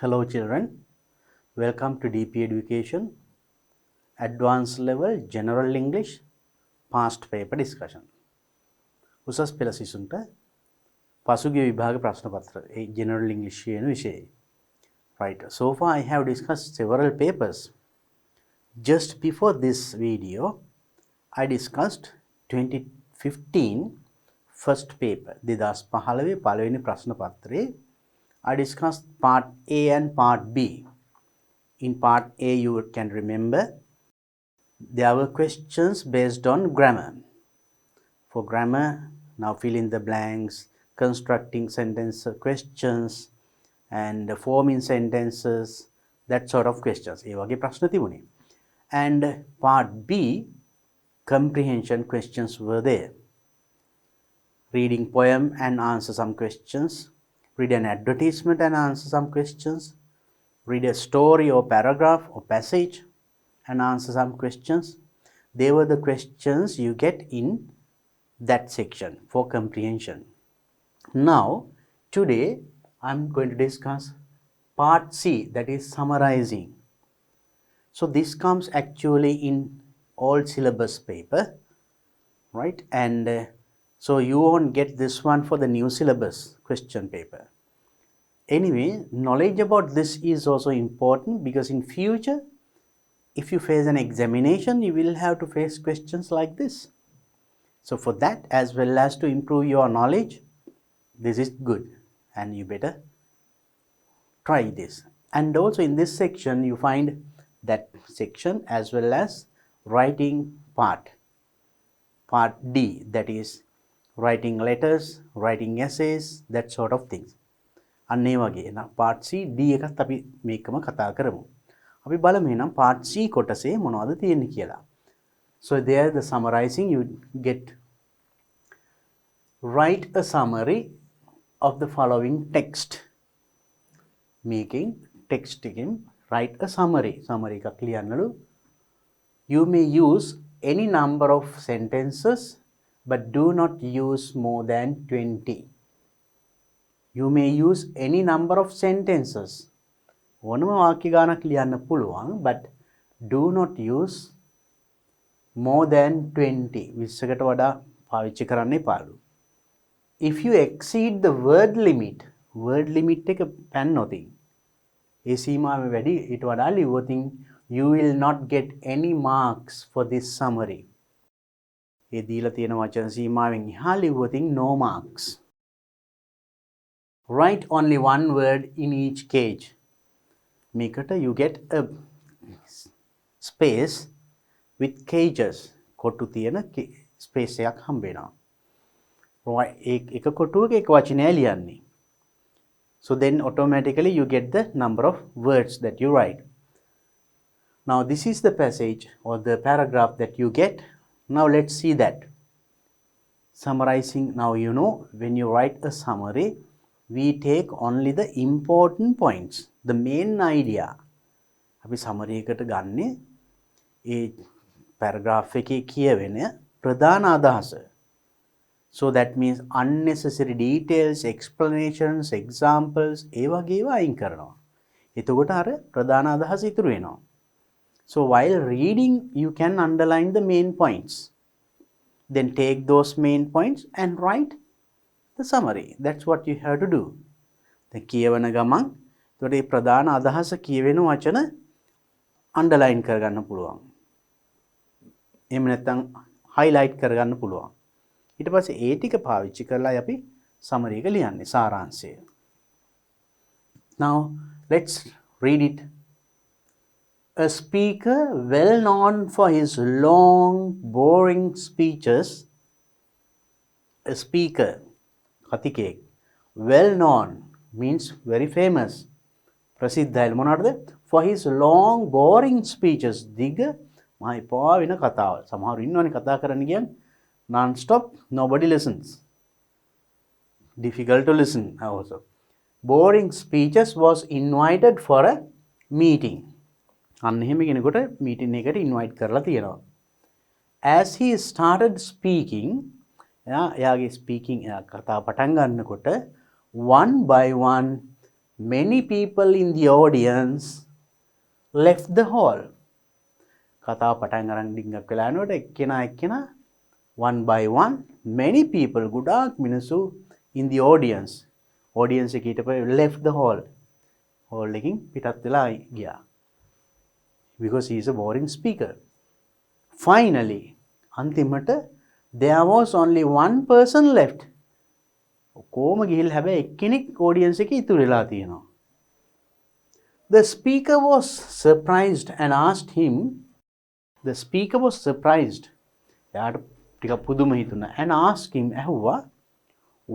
Hello children, welcome to DP Education, Advanced Level General English Past Paper Discussion. උසස් පෙළ සිසුන්ට පසුගිය විභාග ප්‍රශ්න පත්‍ර General English කියන විෂයයි. Right, so far I have discussed several papers. Just before this video, I discussed 2015 first paper. 2015 පළවෙනි ප්‍රශ්න පත්‍රයේ I discussed part A and part B. In part A, you can remember there were questions based on grammar. For grammar, now fill in the blanks, constructing sentence questions, and forming sentences, that sort of questions. ඒ වගේ ප්‍රශ්න තිබුණේ. And part B, comprehension questions were there. Reading poem and answer some questions. Read an advertisement and answer some questions. Read a story or paragraph or passage and answer some questions. They were the questions you get in that section for comprehension. Now, today I'm going to discuss part C, that is summarizing. So this comes actually in all syllabus paper, right? And so you won't get this one for the new syllabus question paper. Anyway, knowledge about this is also important because in future, if you face an examination, you will have to face questions like this. So for that, as well as to improve your knowledge, this is good and you better try this. And also in this section, you find that section as well as writing part D, that is writing letters, writing essays, that sort of things. අන්න ඒ වගේ එහෙනම් part C D එකත් අපි මේකම කතා කරමු. අපි බලමු එහෙනම් part C කොටසේ මොනවද තියෙන්නේ කියලා. So there the summarizing, you get write a summary of the following text. Making text එකෙන් write a summary එකක් ලියන්නලු. You may use any number of sentences but do not use more than 20. You may use any number of sentences. ඕනම වාක්‍ය ගානක් ලියන්න පුළුවන්, but do not use more than 20. 20කට වඩා පාවිච්චි කරන්න එපාලු. If you exceed the word limit එක පැන්නොතින් ඒ සීමාව වැඩි ඊට වඩා ලිව්වොතින් you will not get any marks for this summary. ඒ දීලා තියෙන වචන සීමාවෙන් එහා ලිව්වොතින් no marks. Write only one word in each cage. මේකට you get a space with cages. කොටු තියෙන space එකක් හම්බ වෙනවා. එක කොටුවක එක වචනය ලියන්නේ. So then automatically you get the number of words that you write. Now this is the passage or the paragraph that you get. Now let's see that. Summarizing, now you know when you write a summary, we take only the important points, the main idea. අපි summary එකට ගන්නේ ඒ paragraph එකේ කියවෙන ප්‍රධාන අදහස. So that means unnecessary details, explanations, examples ඒ වගේ ඒවා අයින් කරනවා. එතකොට අර ප්‍රධාන අදහස ඉතුරු වෙනවා. So while reading, you can underline the main points. Then take those main points and write the summary. That's what you have to do. දැන් කියවන ගමන් එතකොට මේ ප්‍රධාන අදහස කියවෙන වචන underline කරගන්න පුළුවන්. එහෙම නැත්නම් highlight කරගන්න පුළුවන්. ඊට පස්සේ ඒ ටික පාවිච්චි කරලා අපි summary එක ලියන්නේ සාරාංශය. Now let's read it. A speaker well known for his long, boring speeches. A speaker, කතිකයෙක්, well known means very famous. ප්‍රසිද්ධයි මොනවටද? For his long, boring speeches. දිග මහා එපා වෙන කතාව. සමහරව ඉන්නවනේ කතා කරන්න කියන්නේ non-stop, nobody listens. Difficult to listen also. Boring speeches was invited for a meeting. අන්න එහෙම කෙනෙකුට මීටින් එකකට ඉන්වයිට් කරලා තියෙනවා. As he started speaking, එයාගේ ස්පීකින් කතාව පටන් ගන්නකොට one by one many people in the audience left the hall. කතාව පටන් අරන් ඩිංගක් වෙලා යනකොට එක්කෙනා one by one many people ගොඩාක් මිනිස්සු in the audience එකේ හිටපු left the hall එකකින් පිටත් වෙලා ගියා because he is a boring speaker. Finally අන්තිමට there was only one person left. කොහොම ගිහිල්ලා හැබැයි එක්කෙනෙක් audience එකේ ඉතුරු වෙලා තියෙනවා. The speaker was surprised and asked him. The speaker was surprised. එයාට ටිකක් පුදුම හිතුණා. And asked him ඇහුවා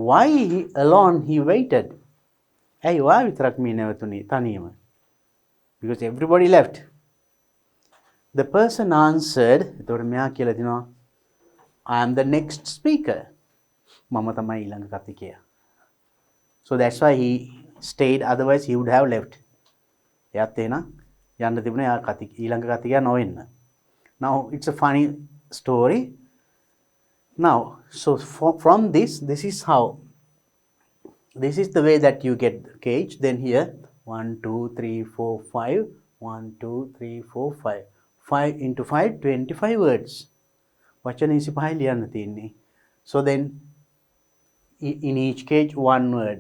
why he alone he waited. ඇයි ඔයා විතරක් මේ නැවතුනේ තනියම? Because everybody left. The person answered. එතකොට මෙයා කියලා දිනවා I am the next speaker. මම තමයි ඊළඟ කතිකයා. So that's why he stayed, otherwise he would have left. එයාත් එහෙනම් යන්න තිබුණේ එයා ඊළඟ කතිකයා නොවෙන්න. Now it's a funny story. Now so from this is how, this is the way that you get the cage. Then here 1 2 3 4 5 1 2 3 4 5 5 into 5 25 words. වචන 25 ලියන්න තියෙන්නේ. So then in each cage one word.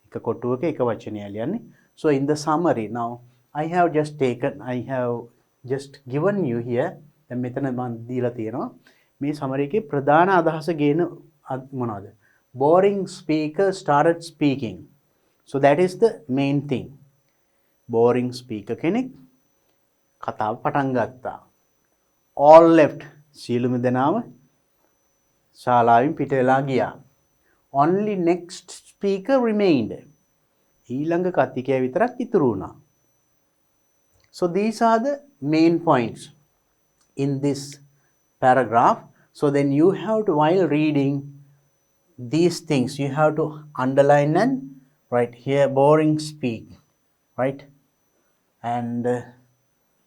එක කොටුවක එක වචනයක් ලියන්නේ. So in the summary now I have just given you here. දැන් මෙතන මම දීලා තියෙනවා මේ summary එකේ ප්‍රධාන අදහස ගේන මොනවද? Boring speaker started speaking. So that is the main thing. Boring speaker කෙනෙක් කතාව පටන් ගත්තා. All left. සියලුම දෙනාම ශාලාවෙන් පිට වෙලා ගියා. Only next speaker remained. ඊළඟ කතිකයා විතරක් ඉතුරු වුණා. So these are the main points in this paragraph. So then you have to, while reading these things, you have to underline and write here boring speak, right? And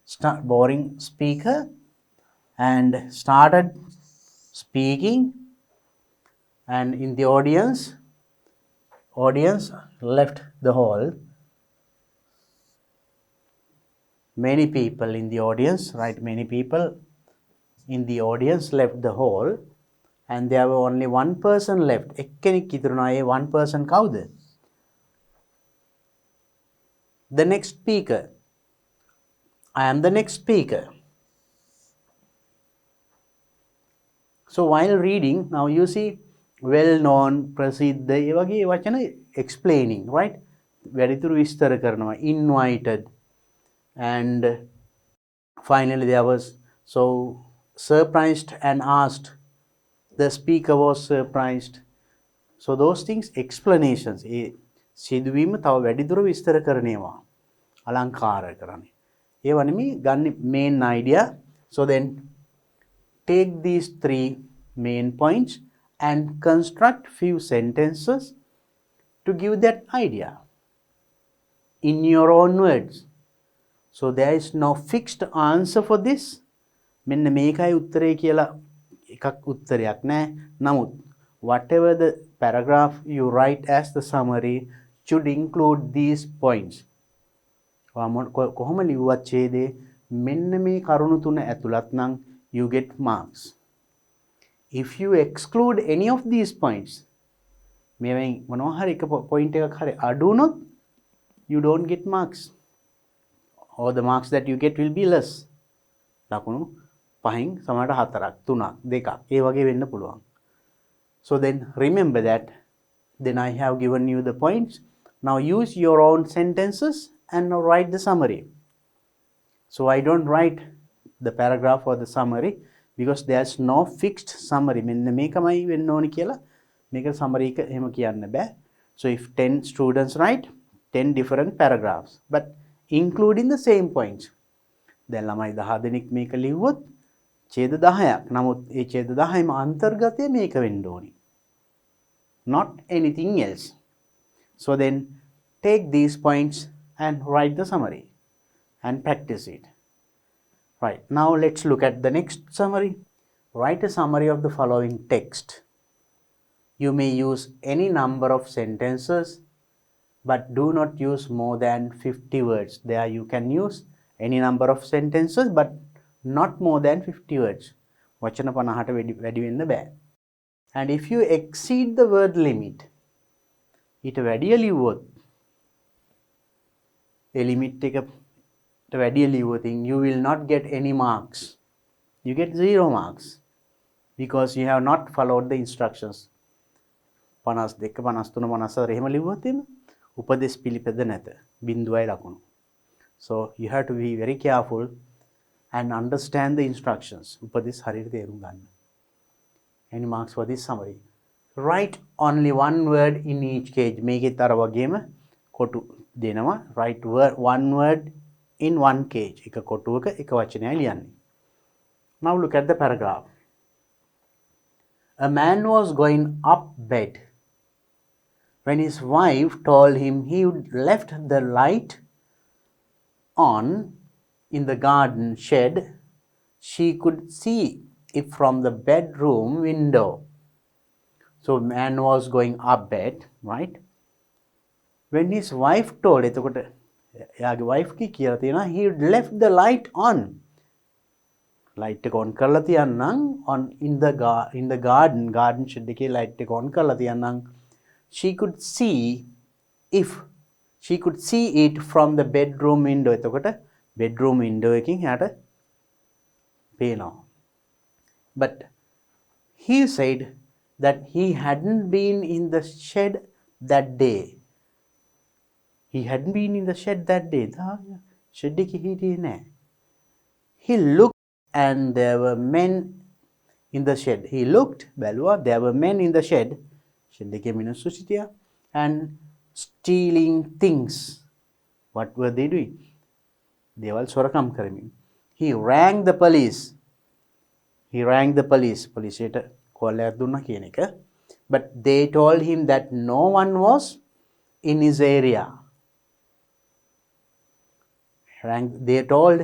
start boring speaker and started speaking, and in the audience left the hall. Many people in the audience, right? Many people in the audience left the hall, and there were only one person left. එක්කෙනෙක් ඉතුරුනා. ඒ one person කවුද? The next speaker. I am the next speaker. So while reading, now you see well known, ප්‍රසිද්ධ ඒ වගේ වචන explaining, right? වැඩිදුර විස්තර කරනවා. Invited. And finally there was so surprised and asked. The speaker was surprised. So those things explanations. ඒ සිදුවීම තව වැඩිදුර විස්තර කරනවා. අලංකාර කරන්නේ. ඒව නෙමෙයි ගන්න main idea. So then take these three main points and construct few sentences to give that idea in your own words. So there is no fixed answer for this. මෙන්න මේකයි උත්තරේ කියලා එකක් උත්තරයක් නැහැ. නමුත් whatever the paragraph you write as the summary should include these points. කොහොම ලිව්වත් ඡේදේ මෙන්න මේ කරුණු තුන ඇතුළත් නම් you get marks. If you exclude any of these points, මේවෙන් මොනවා හරි එක point එකක් හරි අඩු වුණොත් you don't get marks, or the marks that you get will be less. ලකුණු 5න් සමහරට 4ක් 3ක් 2ක් ඒ වගේ වෙන්න පුළුවන්. So then remember that. Then I have given you the points. Now use your own sentences and now write the summary. So I don't write the paragraph or the summary because there's no fixed summary. මෙන්න මේකමයි වෙන්න ඕනි කියලා මේක summary එක එහෙම කියන්න බෑ. So if 10 students write 10 different paragraphs but including the same points. දැන් ළමයි 10 දෙනෙක් මේක ලිව්වොත් ඡේද 10ක්. නමුත් ඒ ඡේද 10යිම අන්තර්ගතය මේක වෙන්න ඕනි. Not anything else. So then take these points and write the summary and practice it. Right, now let's look at the next summary. Write a summary of the following text. You may use any number of sentences but do not use more than 50 words. There you can use any number of sentences, but not more than 50 words. වචන 50ට වැඩි වෙන්න බෑ. And if you exceed the word limit, ඊට වැඩිය ලිව්වොත්, ඒ limit එකට වැඩිය ලිව්වොත් you will not get any marks. You get 0 marks because you have not followed the instructions. 52 53 54 එහෙම ලිව්වොත් එimhe උපදේශ පිළිපෙද නැත. බිඳුවයි ලකුණු. So you have to be very careful and understand the instructions. උපදේශ හරියට තේරුම් ගන්න. Any marks for this summary? Write only one word in each page. මේකෙත් අර වගේම කොටු දෙනවා. Write one word in one page. එක කොටුවක එක වචනයයි ලියන්නේ. Now look at the paragraph. A man was going up bed when his wife told him he would left the light on in the garden shed. She could see it from the bedroom window. So man was going up bed, right? When his wife told, එතකොට එයාගේ wife කි කියලා තියෙනවා he left the light on. Light එක on කරලා තියන්නම් on in the garden shed එකේ light එක on කරලා තියන්නම් she could see it from the bedroom window. එතකොට bedroom window එකකින් එයාට පේනවා. But he said that he hadn't been in the shed that day. He hadn't been in the shed that day. Shed එකේ හිටියේ නැහැ. He looked and there were men in the shed. He looked, බැලුවා, there were men in the shed. Shed එකේ මිනිස්සු සිටියා. And stealing things. What were they doing? දේවල් සොරකම් කරමින්. He rang the police. පොලිසියට කෝල් එකක් දුන්නා කියන එක. But they told him that no one was in his area. They told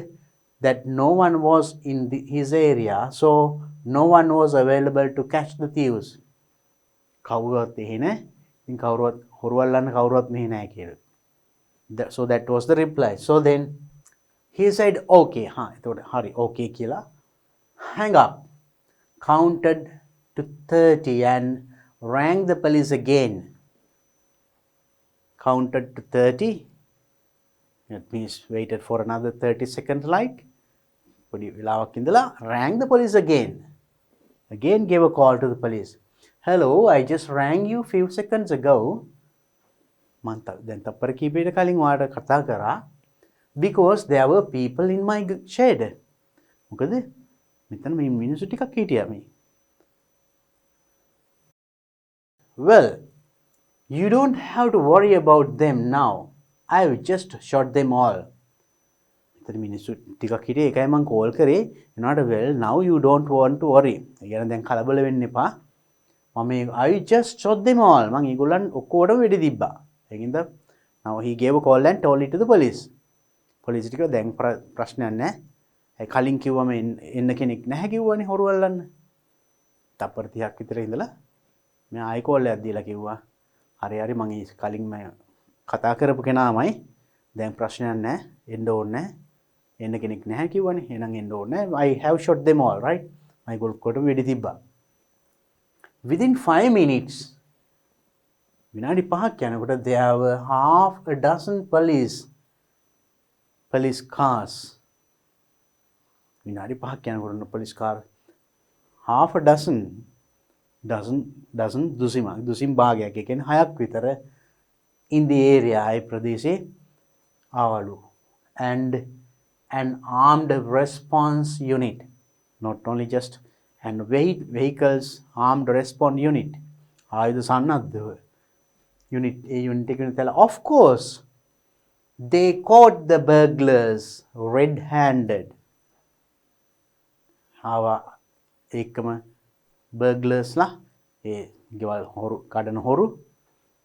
that no one was in his area, so no one was available to catch the thieves. කවුරුවත් එහෙ නැහැ. ඉතින් කවුරුවත් හොරවල්ලන්න කවුරුවත් මෙහෙ නැහැ කියලා. So that was the reply. So then he said okay. එතකොට හරි okay කියලා hang up, counted to 30 and rang the police again. Counted to 30. That means waited for another 30 seconds like. පොඩි වෙලාවක් ඉඳලා rang the police again. Again gave a call to the police. Hello, I just rang you few seconds ago. මම දැන් තප්පර කීපයකට කලින් ඔයාලට කතා කරා. Because there were people in my shed. මොකද මෙතන මේ මිනිස්සු ටිකක් හිටියා මේ. Well, you don't have to worry about them now. I've just shot them all. මෙතන මිනිස්සු ටිකක් හිටියේ ඒකයි මම කෝල් කරේ. එනවාට well, now you don't want to worry. ඒ කියන්නේ දැන් කලබල වෙන්න එපා. I just shot them all. මම ඒගොල්ලන් ඔක්කොටම වෙඩි තිබ්බා. ඒකින්ද now he gave a call and told it to the police. police ටික දැන් ප්‍රශ්නයක් නැහැ. ඒ කලින් කිව්වම එන්න කෙනෙක් නැහැ කිව්වනේ හොරුවල්ලන්න. තප්පර 30ක් විතර ඉඳලා මම ආයි කෝල් එකක් දීලා කිව්වා. හරි මම කලින් මම කතා කරපු කෙනාමයි. දැන් ප්‍රශ්නයක් නැහැ. එන්න ඕනේ නැහැ. එන්න කෙනෙක් නැහැ කිව්වනේ. එහෙනම් එන්න ඕනේ නැහැ. I have shot them all, right? මම ඒගොල්ලොක්කොටම වෙඩි තිබ්බා. Within 5 minutes, විනාඩි 5ක් යනකොට there were half a dozen police cars. විනාඩි 5ක් යනකොට police car half a dozen දුසිම් භාගයක්. ඒ කියන්නේ 6ක් විතර in the area A ප්‍රදේශේ ආවලු. And an armed response unit, not only just and vehicles armed response unit, ආයුධ සන්නද්ධ unit. ඒ unit එක තල of course they caught the burglars red handed. ආවා ඒකම burglars ලා ඒ ගෙවල් හොරු කඩන හොරු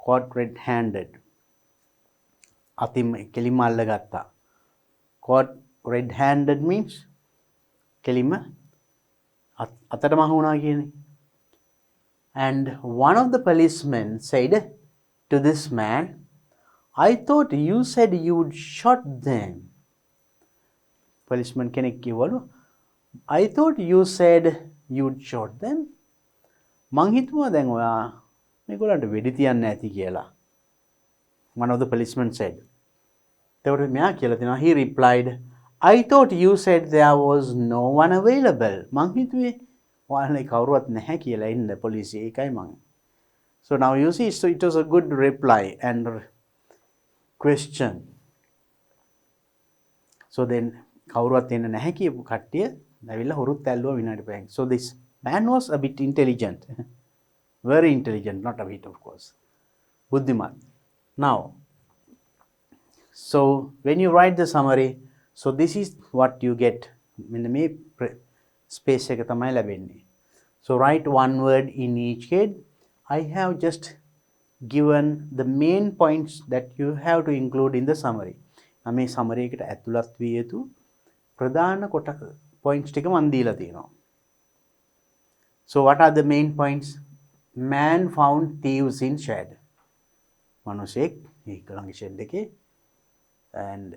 caught red handed. අතින් කෙලිම අල්ලගත්තා. caught red handed means කෙලිම අතට මහ වුණා කියන්නේ. And one of the policemen said to this man, I thought you said you'd shot them. Policeman කෙනෙක් කිව්වලු I thought you said you'd shot them. මං හිතුවා දැන් ඔයා මේගොල්ලන්ට වෙඩි තියන්න ඇති කියලා. One of the policemen said. එතකොට මෙයා කියලා දෙනවා he replied I thought you said there was no one available. මං හිතුවේ ඔයාලේ කවුරුවත් නැහැ කියලා ඉන්න පොලිසිය ඒකයි මං. So now you see, so it was a good reply and question. So then කවුරුවත් එන්න නැහැ කියපු කට්ටිය ඇවිල්ලා හොරුත් ඇල්ලුවා විනාඩි 5ක්. So this man was a bit intelligent. Very intelligent, not a bit of course. බුද්ධිමත්. Now, so when you write the summary, so this is what you get. මෙන්න මේ space එක තමයි ලැබෙන්නේ. So write one word in each case. I have just given the main points that you have to include in the summary. මේ summary එකට ඇතුළත් විය යුතු ප්‍රධාන points ටික මන් දීලා තියෙනවා. So what are the main points? Man found thieves in shed. මිනිසෙක් ඒගොල්ලන්ගේ shed එකේ and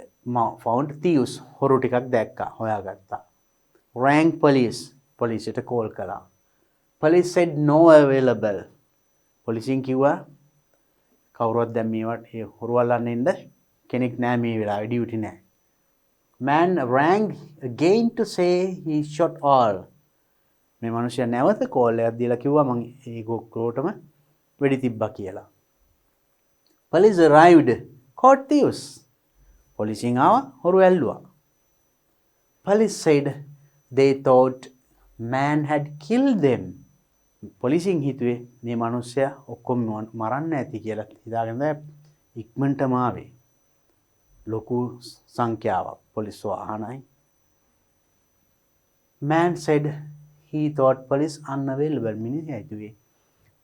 found thieves හොරු ටිකක් දැක්කා හොයාගත්තා. Rang police. police ට call කළා. Police said no available. පොලිසියෙන් කිව්වා කවුරුවත් දැන් මේවට ඒ හොරු අල්ලන්න එන්න කෙනෙක් නැහැ මේ වෙලාවේ ඩියුටි නැහැ. Man rang again to say he shot all. මේ මිනිහයා නැවත කෝල් එකක් දීලා කිව්වා මං ඒ ගොක්කෝටම වෙඩි තිබ්බා කියලා. Police arrived, caught thieves. පොලිසියෙන් ආවා හොරු ඇල්ලුවා. Police said they thought man had killed them. පොලිසියෙන් හිතුවේ මේ මිනිස්සයා ඔක්කොම මරන්න ඇති කියලා හිතාගෙන ඉක්මනටම ආවේ. ලොකු සංඛ්‍යාවක් police වාහනයි. Man said he thought police unavailable. මිනිහා හිතුවේ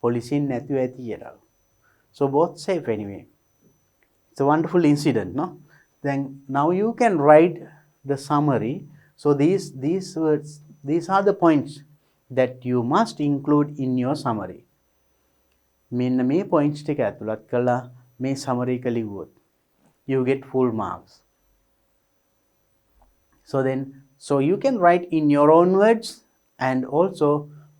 පොලිසියෙන් නැතුව ඇති කියලා. So both safe anyway. It's a wonderful incident, no? Then now you can write the summary. So these words, these are the points that you must include in your summary. මෙන්න මේ points ටික ඇතුළත් කළා මේ summary එක ලිව්වොත් you get full marks. So you can write in your own words and also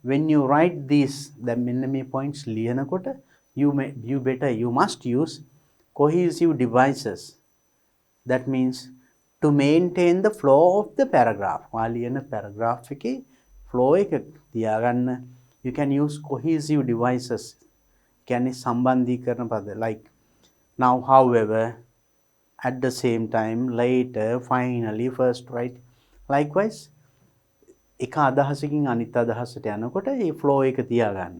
when you write these the මෙන්න මේ points ලියනකොට you must use cohesive devices. That means to maintain the flow of the paragraph. ඔයා ලියන paragraph එකේ flow එක තියාගන්න you can use cohesive devices. කියන්නේ සම්බන්ධීකරණ පද like now, however, at the same time, later, finally, first, right? Likewise, එක අදහසකින් අනිත් අදහසට යනකොට ඒ flow එක තියාගන්න.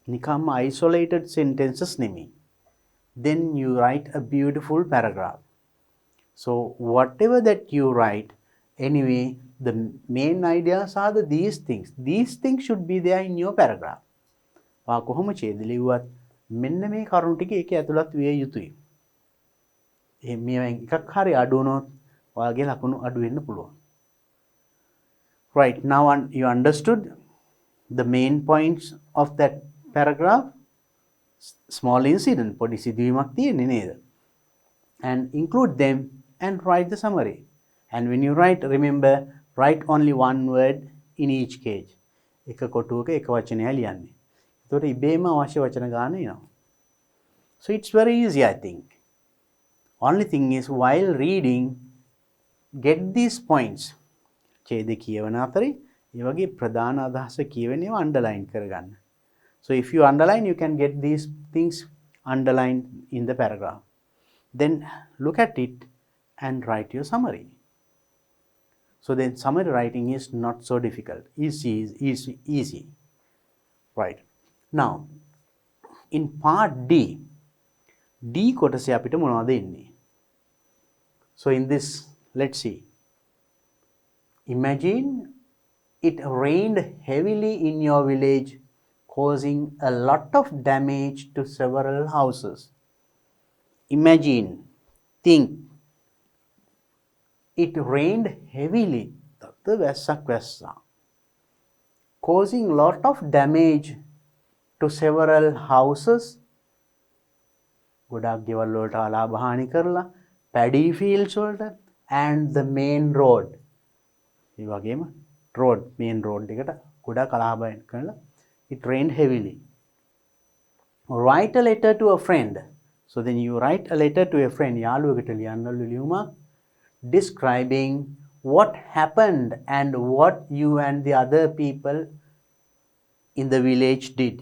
නිකම්ම isolated sentences නෙමෙයි. Then you write a beautiful paragraph. So whatever that you write, anyway, the main ideas are these things. These things should be there in your paragraph. ඔයා කොහොම ඡේද ලිව්වත් මෙන්න මේ කරුණු ටික ඒකේ ඇතුළත් විය යුතුයි. මේවෙන් එකක් හරි අඩු වුණොත් ඔයාගේ ලකුණු අඩු වෙන්න පුළුවන්. Right, now you understood the main points of that paragraph. Small incident පොඩි සිදුවීමක් තියෙන්නේ නේද? And include them and write the summary. And when you write, remember, write only one word in each page. එක කොටුවක එක වචනයක් ලියන්නේ. එතකොට ඉබේම අවශ්‍ය වචන ගන්න එනවා. So it's very easy, I think. Only thing is, while reading, get these points. ඡේද කියවන අතරේ ඒ වගේ ප්‍රධාන අදහස කියවෙන ඒවා underline කරගන්න. So if you underline, you can get these things underlined in the paragraph. Then look at it and write your summary. So then summary writing is not so difficult. Easy. Right. Now, in part D කොටසේ අපිට මොනවද ඉන්නේ? So in this, let's see. Imagine it rained heavily in your village, causing a lot of damage to several houses. Imagine, think. It rained heavily. Causing a lot of damage to several houses. ගොඩක් ගෙවල් වලට අලාභ හානි කරලා paddy fields වලට and the main road ඒ වගේම main road එකට ගොඩක් අලාභ කරලා it rained heavily. Write a letter to a friend. So then you write a letter to a friend යාළුවෙකුට ලියන්නලු ලියුමක් describing what happened and what you and the other people in the village did.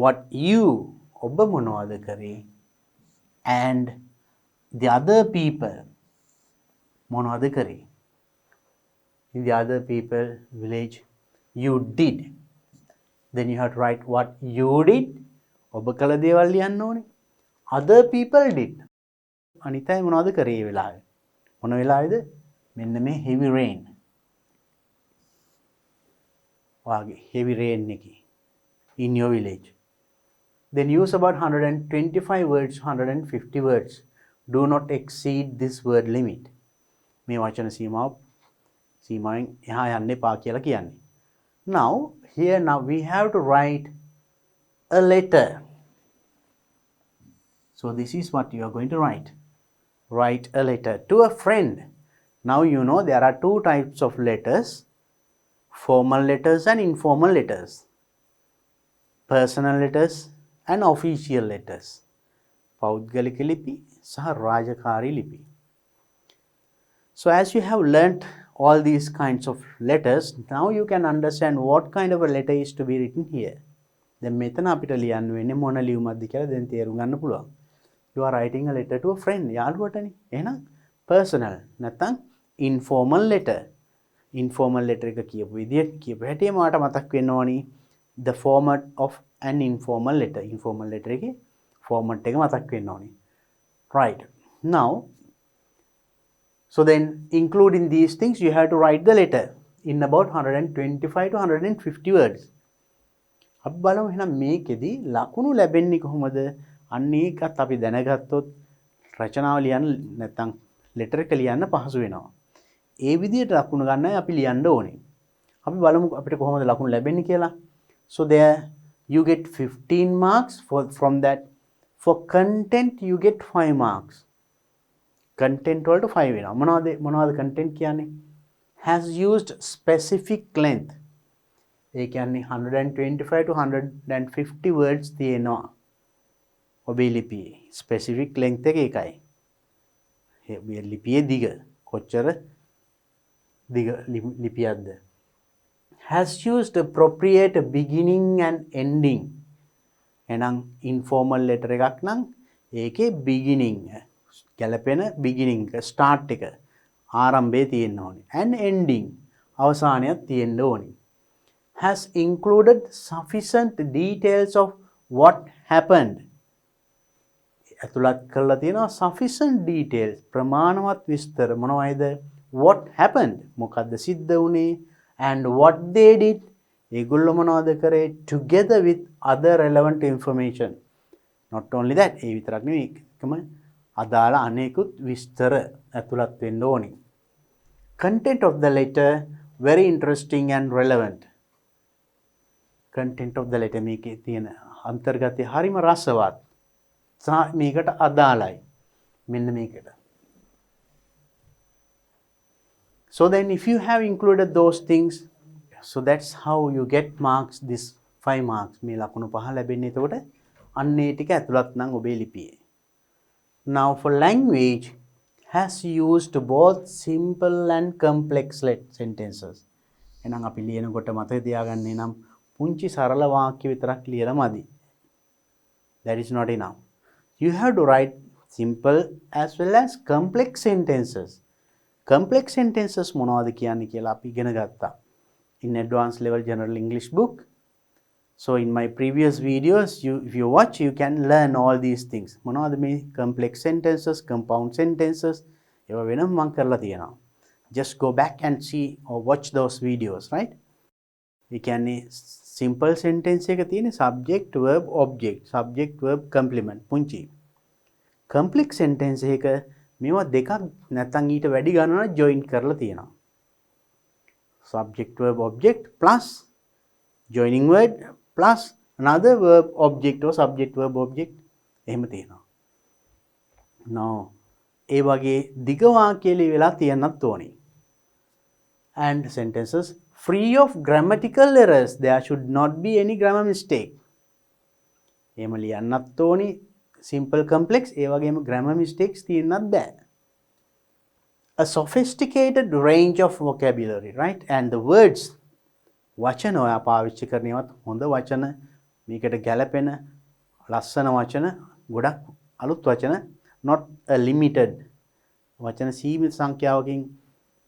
What you ඔබ මොනවද කරේ and the other people මොනවද කරේ in the other people village you did. Then you have to write what you did ඔබ කළ දේවල් ලියන්න ඕනේ. Other people did අනිත් අය මොනවද කරේ ඒ වෙලාවේ මොන වෙලාවේද මෙන්න මේ heavy rain වාගේ heavy rain එකේ in your village. Then use about 125 words 150 words. Do not exceed this word limit. මේ වචන සීමාවෙන් එහා යන්න එපා කියලා කියන්නේ. Now we have to write a letter. So this is what you are going to write. Write a letter to a friend. Now you know there are two types of letters, formal letters and informal letters, personal letters and official letters. පෞද්ගලික ලිපි සහ රාජකාරී ලිපි. So as you have learnt all these kinds of letters, now you can understand what kind of a letter is to be written here. දැන් මෙතන අපිට ලියන්න වෙන්නේ මොන ලියුමක්ද කියලා දැන් තේරුම් ගන්න පුළුවන්. You are writing a letter to a friend යාළුවටනේ. එහෙනම් personal නැත්නම් informal letter. Informal letter එක කියපු හැටිම මට මතක් වෙන්න ඕනි the format of an informal letter. Informal letter එකේ format එක මතක් වෙන්න ඕනි. Right. Now so then including these things you have to write the letter in about 125 to 150 words. අපි බලමු එහෙනම් මේකෙදි ලකුණු ලැබෙන්නේ කොහොමද? අන්න ඒකත් අපි දැනගත්තොත් රචනාව ලියන්න නැත්නම් ලෙටර් එක ලියන්න පහසු වෙනවා. ඒ විදිහට ලකුණු ගන්නයි අපි ලියන්න ඕනේ. අපි බලමු අපිට කොහොමද ලකුණු ලැබෙන්නේ කියලා. So there you get 15 marks from that. For content you get 5 marks. Content වලට 5 වෙනවා. මොනවද content කියන්නේ? Has used specific length. ඒ කියන්නේ 125 to 150 words තියෙනවා. ඔබේ ලිපියේ specific length එක ඒකයි. ඒ ලිපියේ දිග කොච්චර දිග ලිපියක්ද? Has used appropriate beginning and ending. එහෙනම් informal letter එකක් නම් ඒකේ beginning ගැලපෙන beginning start එක ආරම්භයේ තියෙන්න ඕනේ and ending අවසානයක් තියෙන්න ඕනේ. Has included sufficient details of what happened. ඇතුළත් කරලා තියෙනවා sufficient details ප්‍රමාණවත් විස්තර මොනවයිද? What happened මොකද්ද සිද්ධ වුනේ and what they did ඒගොල්ලෝ මොනවද කරේ together with other relevant information. Not only that ඒ විතරක් නෙවෙයි එකම අදාළ අනෙකුත් විස්තර ඇතුළත් වෙන්න ඕනේ. Content of the letter very interesting and relevant. Content of the letter මේකේ තියෙන අන්තර්ගතය හරිම රසවත්. මේකට අදාළයි. මෙන්න මේකට. So then if you have included those things, so that's how you get marks, this 5 marks. මේ ලකුණු 5 ලැබෙන්නේ එතකොට අන්න ඒ ටික ඇතුළත් නම් ඔබේ ලිපියේ. Now for language has used both simple and complex sentences. එහෙනම් අපි ලියනකොට මතක තියාගන්න නම් පුංචි සරල වාක්‍ය විතරක් ලියලා මදි. That is not enough. You have to write simple as well as complex sentences. Complex sentences මොනවද කියන්නේ කියලා අපි ඉගෙන ගත්තා. In advanced level general English book. So in my previous videos, if you watch, you can learn all these things. මොනවද මේ complex sentences, compound sentences ඒවා වෙනම මම කරලා තියෙනවා. Just go back and see or watch those videos, right? We can simple sentence එක තියෙන subject verb object, subject verb complement පුංචි. Complex sentence එක මේවා දෙකක් නැත්නම් ඊට වැඩි ගණනක් join කරලා තියෙනවා. Subject verb object plus joining word plus another verb object or subject verb object එහෙම තියෙනවා. now ඒ වගේ දිග වාක්‍ය ලියලා තියන්නත් ඕනි. and sentences free of grammatical errors, there should not be any grammar mistake. එහෙම ලියන්නත් ඕනි simple complex ඒ වගේම grammar mistakes තියෙන්නත් බෑ. a sophisticated range of vocabulary, right? and the words වචන ඔයා පාවිච්චි කරනවත් හොඳ වචන මේකට ගැලපෙන ලස්සන වචන ගොඩක් අලුත් වචන not a limited වචන සීමිත සංඛ්‍යාවකින්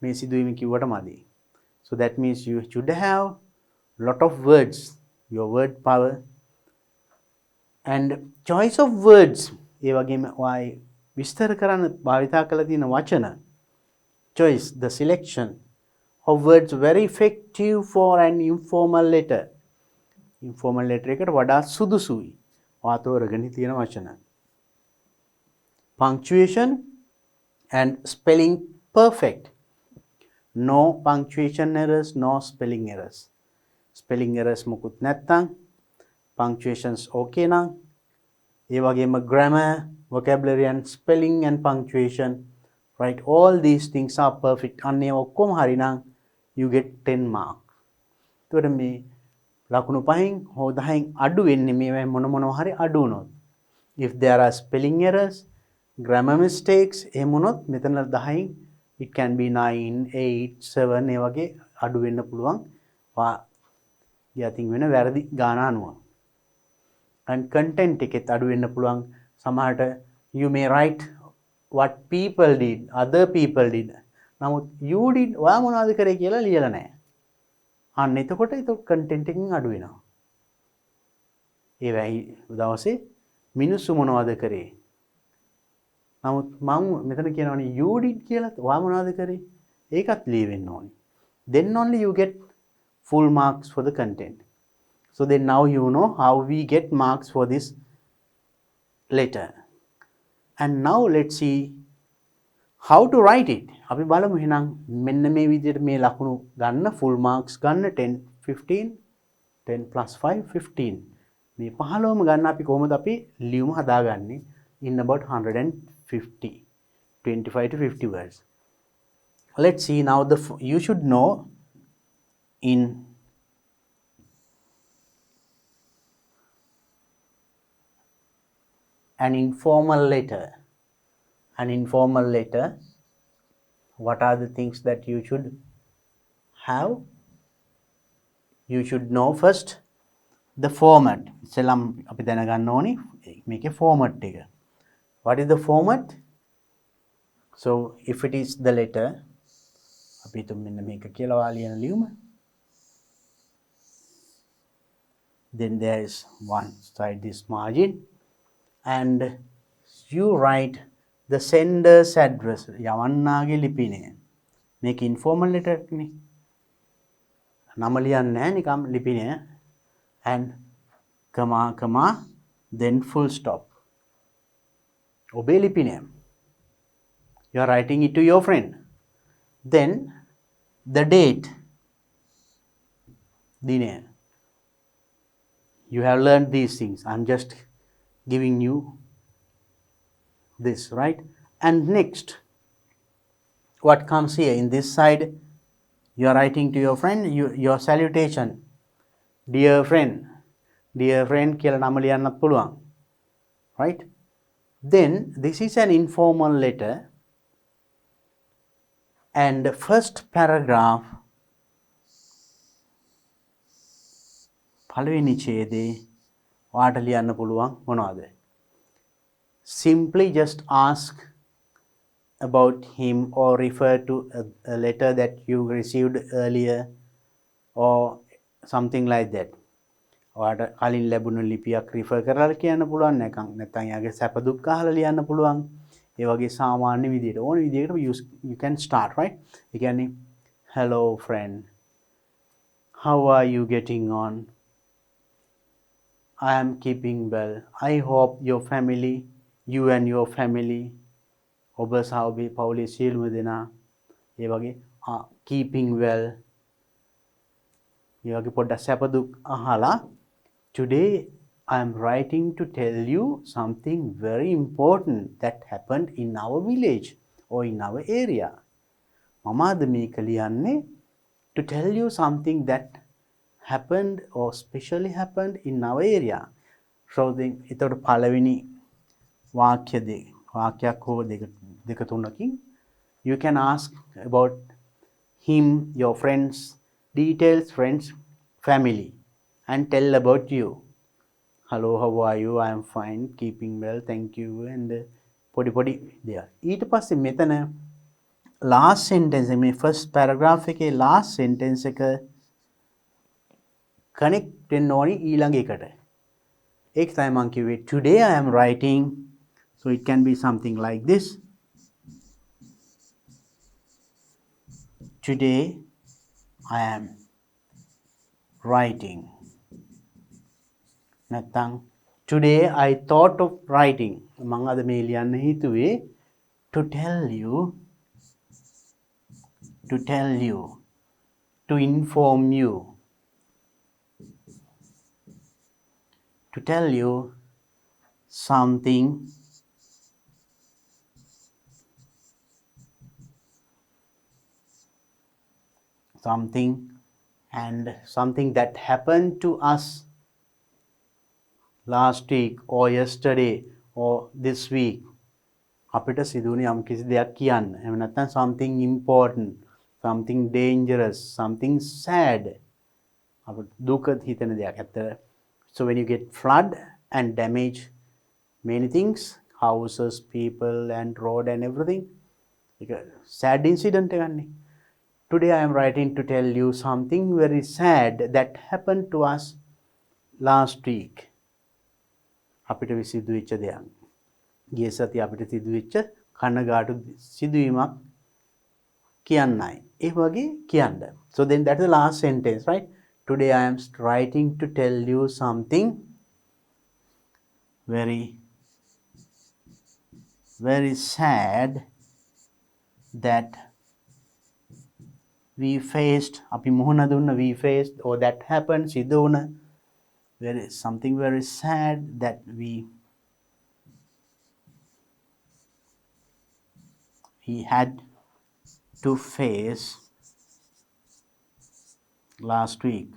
මේ සිදුවීම කිව්වට මදි. so that means you should have lot of words, your word power and choice of words ඒ වගේම ඔය විස්තර කරන්න භාවිතා කළ තියෙන වචන choice, the selection of words very effective for an informal letter. informal letter එකට වඩා සුදුසුයි වාතෝරගෙන තියෙන වචන. punctuation and spelling perfect. no punctuation errors, no spelling errors. spelling errors මොකුත් නැත්තම් punctuations okay නම් ඒ වගේම grammar, vocabulary and spelling and punctuation, right, all these things are perfect. අන්නේ ඔක්කොම හරි නම් you get 10 marks. එතකොට මේ ලකුණු 5න් හෝ 10න් අඩු වෙන්නේ මේ මොනවා හරි අඩු වුණොත්. if there are spelling errors, grammar mistakes එහෙම වුණොත් මෙතන 10න් it can be 9, 8, 7 ඒ වගේ අඩු වෙන්න පුළුවන්. යතින් වෙන වැරදි ගාන අනුව. and content එකෙත් අඩු වෙන්න පුළුවන්. සමහරට you may write what people did, other people did. නමුත් you did ඔයා මොනවද කරේ කියලා ලියලා නැහැ. අන්න එතකොට ඒක content එකකින් අඩු වෙනවා. ඒ වෙයි දවසේ මිනිස්සු මොනවද කරේ? නමුත් මම මෙතන කියනවනේ you did කියලා ඔයා මොනවද කරේ? ඒකත් ලියවෙන්න ඕනේ. then only you get full marks for the content. so then now you know how we get marks for this letter. and now let's see how to write it. අපි බලමු එහෙනම් මෙන්න මේ විදිහට මේ ලකුණු ගන්න full marks ගන්න 10 15 10 plus 5 15 මේ 15ම ගන්න අපි කොහොමද අපි ලියුම හදාගන්නේ in about 150 25 to 50 words. let's see now you should know in an informal letter. An informal letter, what are the things that you should have? You should know first the format. ඉතින් අපි දැනගන්න ඕනේ මේකේ format එක. What is the format? so if it is the letter අපි හිතමු මෙන්න මේක කියලා වාලියන ලියුම. then there is one side this margin and you write the sender's address. යවන්නාගේ ලිපිනය. මේක informal letter එකනේ. නම ලියන්නේ නැහැ නිකම් ලිපිනය. and comma then full stop. ඔබේ ලිපිනය. You are writing it to your friend. then the date. දිනය. You have learned these things. I'm just giving you this, right? and next what comes here in this side, you are writing to your friend your salutation, dear friend කියලා නම ලියන්නත් පුළුවන්, right? then this is an informal letter and the first paragraph පළවෙනි ඡේදේ ඔයාට ලියන්න පුළුවන් මොනවද? simply just ask about him or refer to a letter that you received earlier or something like that. ඔයාට කලින් ලැබුණු ලිපියක් refer කරලා කියන්න පුළුවන් නැත්නම් යාගේ සැප දුක් අහලා ලියන්න පුළුවන්. ඒ වගේ සාමාන්‍ය විදියට ඕන විදියකට you can start, right? ඒ කියන්නේ hello friend, how are you getting on? I am keeping well. I hope you and your family ඔබ සහ ඔබේ පවුලේ සියලුම දෙනා ඒ වගේ keeping well ඒ වගේ පොඩ්ඩක් සැප දුක් අහලා today I am writing to tell you something very important that happened in our village or in our area. මම අද මේක ලියන්නේ to tell you something that happened or specially happened in our area. So එතකොට පළවෙනි වාක්‍යයක් හෝ දෙක තුනකින් you can ask about him, your friends, details, friends, family, and tell about you. Hello, how are you? I am fine, keeping well, thank you, and පොඩි there. ඊට පස්සේ මෙතන last sentence මේ first paragraph එකේ last sentence එක connect වෙන්න ඕනි ඊළඟ එකට. ඒක තමයි මම කිව්වේ today I am writing, so it can be something like this. Today I am writing. නැත්නම් today I thought of writing. මම අද මේ ලියන්න හිතුවේ to tell you, to inform you, to tell you something and something that happened to us last week or yesterday or this week. අපිට සිදුවුණු යම් කිසි දෙයක් කියන්න. එහෙම නැත්නම් something important, something dangerous, something sad. අපිට දුක හිතෙන දෙයක් ඇත්තට. So when you get flood and damage many things, houses, people and road and everything, like a sad incident එකන්නේ. Today I am writing to tell you something very sad that happened to us last week. අපිට සිදුවෙච්ච දෙයක්. ගිය සතියේ අපිට සිදුවෙච්ච කනගාටු සිදුවීමක් කියන්නයි. ඒ වගේ කියන්න. So then that's the last sentence, right? Today I am writing to tell you something very sad that we faced. අපි මුහුණ දුන්න we faced or that happened සිදු වුණ something very sad that we had to face last week.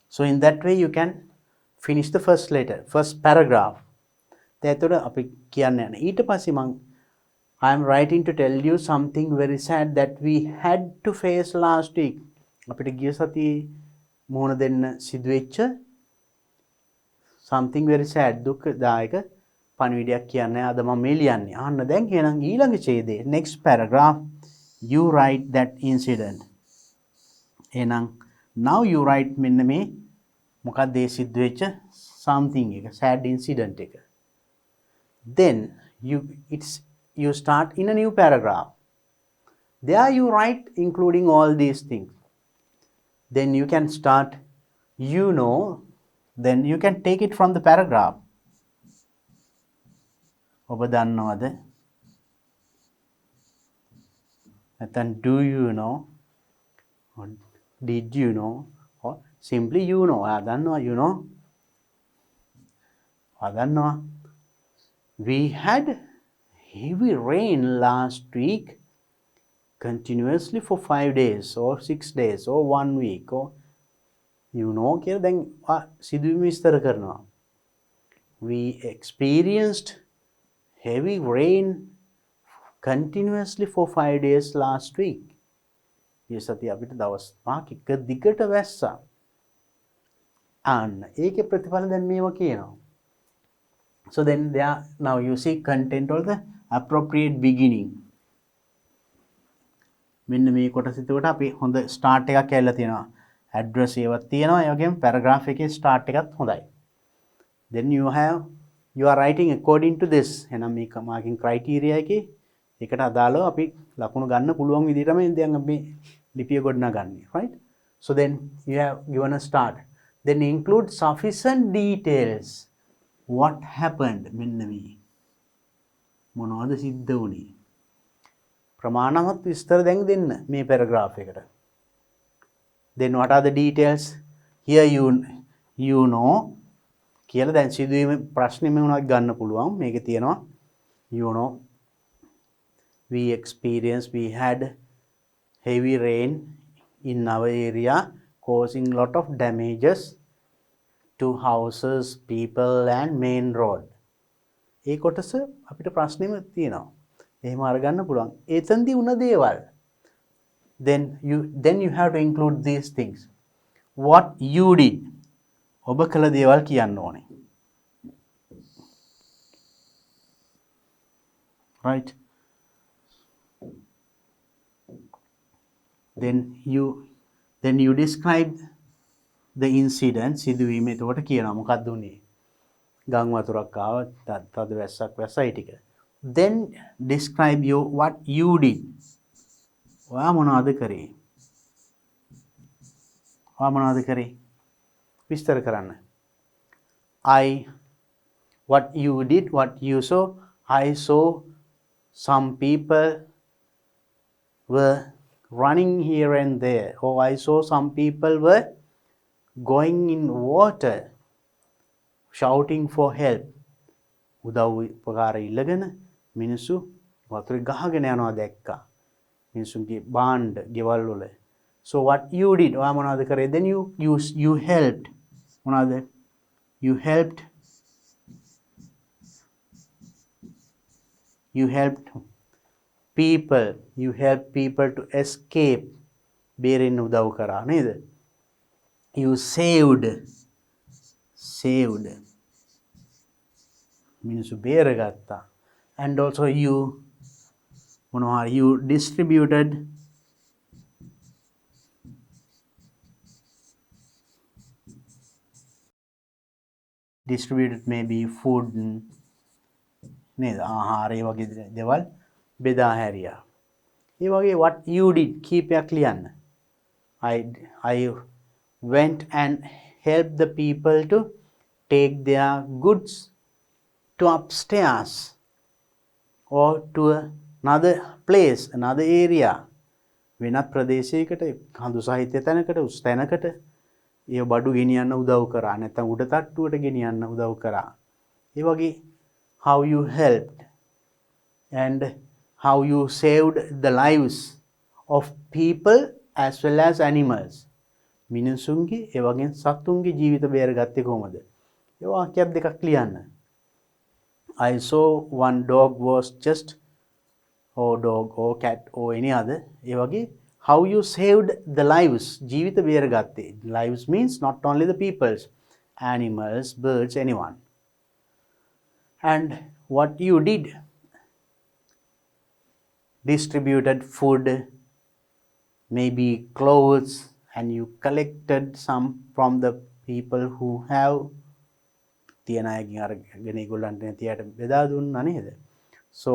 So in that way you can finish the first paragraph. එතකොට අපි කියන්න යන ඊට පස්සේ මම I am writing to tell you something very sad that we had to face last week. අපිට ගිය සතියේ මුහුණ දෙන්න සිදුවෙච්ච something very sad දුක්ඛදායක පණිවිඩයක් කියන්නේ අද මම මේ ලියන්නේ. අහන්න දැන් එහෙනම් ඊළඟ ඡේදයේ next paragraph you write that incident. එහෙනම් now you write මෙන්න මේ මොකක්ද ඒ සිදුවෙච්ච something එක sad incident එක. Then you start in a new paragraph. There you write including all these things. Then you can start then you can take it from the paragraph. ඔබ දන්නවද? නැත්නම් do you know? Or did you know? Or simply you know. ඔයා දන්නවා you know? ඔයා දන්නවා? We had heavy rain last week continuously for 5 days or 6 days or 1 week or you know කියලා දැන් සිදුවීම විස්තර කරනවා. We experienced heavy rain continuously for 5 days last week. මේ සතිය අපිට දවස් 5ක් එක දිගට වැස්සා. අන්න ඒකේ ප්‍රතිඵල දැන් මේවා කියනවා. So then now you see content or the appropriate beginning. මෙන්න මේ කොටස එතකොට අපි හොඳ start එකක් ඇවිල්ලා තියෙනවා. address ඒවත් තියෙනවා. ඒ වගේම paragraph එකේ start එකත් හොඳයි. Then you are writing according to this. එහෙනම් මේ marking criteria එකේ ඒකට අදාළව අපි ලකුණු ගන්න පුළුවන් විදිහටම දැන් අපි ලිපිය ගොඩනගන්නේ, right? So then you have given a start. Then include sufficient details. What happened? මෙන්න මේ මොනවද සිද්ධ වුනේ? ප්‍රමාණවත් විස්තර දැන් දෙන්න මේ paragraph එකට. Then what are the details? Here you know කියලා දැන් සිදුවීම ප්‍රශ්නෙම වුණත් ගන්න පුළුවන්. මේකේ තියෙනවා you know we had heavy rain in our area causing lot of damages to houses, people and main road. ඒ කොටස අපිට ප්‍රශ්නෙම තියෙනවා. එහෙම අරගන්න පුළුවන්. එතෙන්දී වුණ දේවල්. Then you have to include these things. What you did. ඔබ කළ දේවල් කියන්න ඕනේ. Right? Then you describe the incident. සිදුවීම එතකොට කියනවා මොකක්ද උනේ? ගම් වතුරක් ආවා තද වැස්සක් වැස්සයි ටික. Then describe what you did. ඔයා මොනවද කරේ? ඔයා මොනවද කරේ? විස්තර කරන්න. What you did, what you saw. I saw some people were running here and there. Or I saw some people were going in water, shouting for help. උදව් උපකාර ඉල්ලගෙන මිනිස්සු වතුරේ ගහගෙන යනවා දැක්කා. මිනිස්සුන්ගේ බාණ්ඩ ගෙවල් වල. So what you did, ඔයා මොනවද කරේ? Then you helped. මොනවද? You helped people to escape. බේරෙන්න උදව් කරා නේද? You saved මිනිස්සු බේරගත්තා. And also you distributed maybe food නේද? ආහාර ඒ වගේ දේවල් බෙදා හැරියා. ඒ වගේ what you did කීපයක් ලියන්න. I went and helped the people to take their goods to upstairs or to another place, another area. වෙනත් ප්‍රදේශයකට කඳු සහිත තැනකට උස් තැනකට ඒ බඩු ගෙනියන්න උදව් කරා. නැත්නම් උඩ තට්ටුවට ගෙනියන්න උදව් කරා. ඒ වගේ how you helped and how you saved the lives of people as well as animals. මිනිසුන්ගේ ඒ වගේම සතුන්ගේ ජීවිත බේරගත්තේ කොහොමද? ඒ වාක්‍යයක් දෙකක් ලියන්න. I saw one dog was just or dog or cat or any other. ඒ වගේ how you saved the lives. ජීවිත බේරගත්තේ. Lives means not only the people's, animals, birds, anyone. And what you did, distributed food, maybe clothes, and you collected some from the people who have තියන අයගෙන් අරගෙන ඒගොල්ලන්ට නැතියට බෙදා දුන්නා නේද? So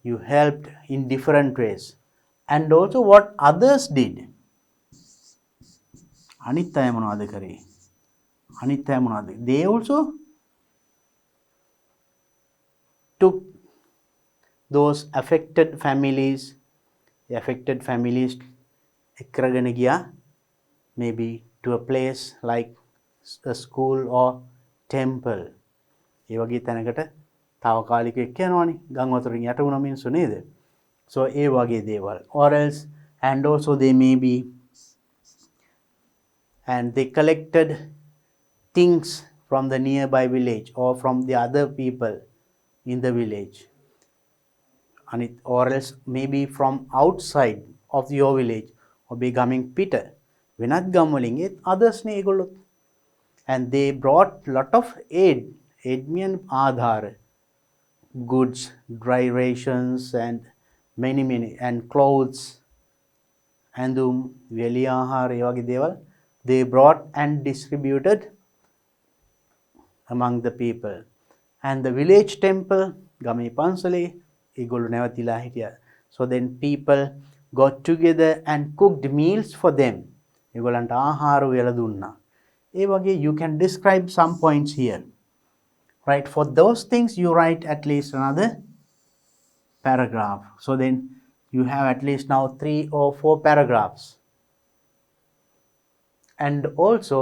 you helped in different ways. And also what others did. අනිත් අය මොනවද කරේ? They also took those affected families එක්කරගෙන ගියා maybe to a place like a school or temple. ඒ වගේ තැනකට తాවකාලික එක්ක යනවනේ ගම් වතුරින් යට වුණ මිනිස්සු නේද? So ඒ වගේ දේවල්. Or else and also they may be and they collected things from the nearby village or from the other people in the village. And or else maybe from outside of your village or becoming Peter. වෙනත් ගම් වලින් others නේ ඒගොල්ලෝ. And they brought lot of aid mean ආධාර, goods, dry rations and many and clothes and වෙලි ආහාර ඒ වගේ දේවල් they brought and distributed among the people. And the village temple ගමේ පන්සලේ ඒගොල්ලෝ නැවතිලා හිටියා. So then people got together and cooked meals for them. ඒගොල්ලන්ට ආහාර උයලා දුන්නා. ඒ වගේ you can describe some points here. Right, for those things you write at least another paragraph. So then you have at least now 3 or 4 paragraphs. and also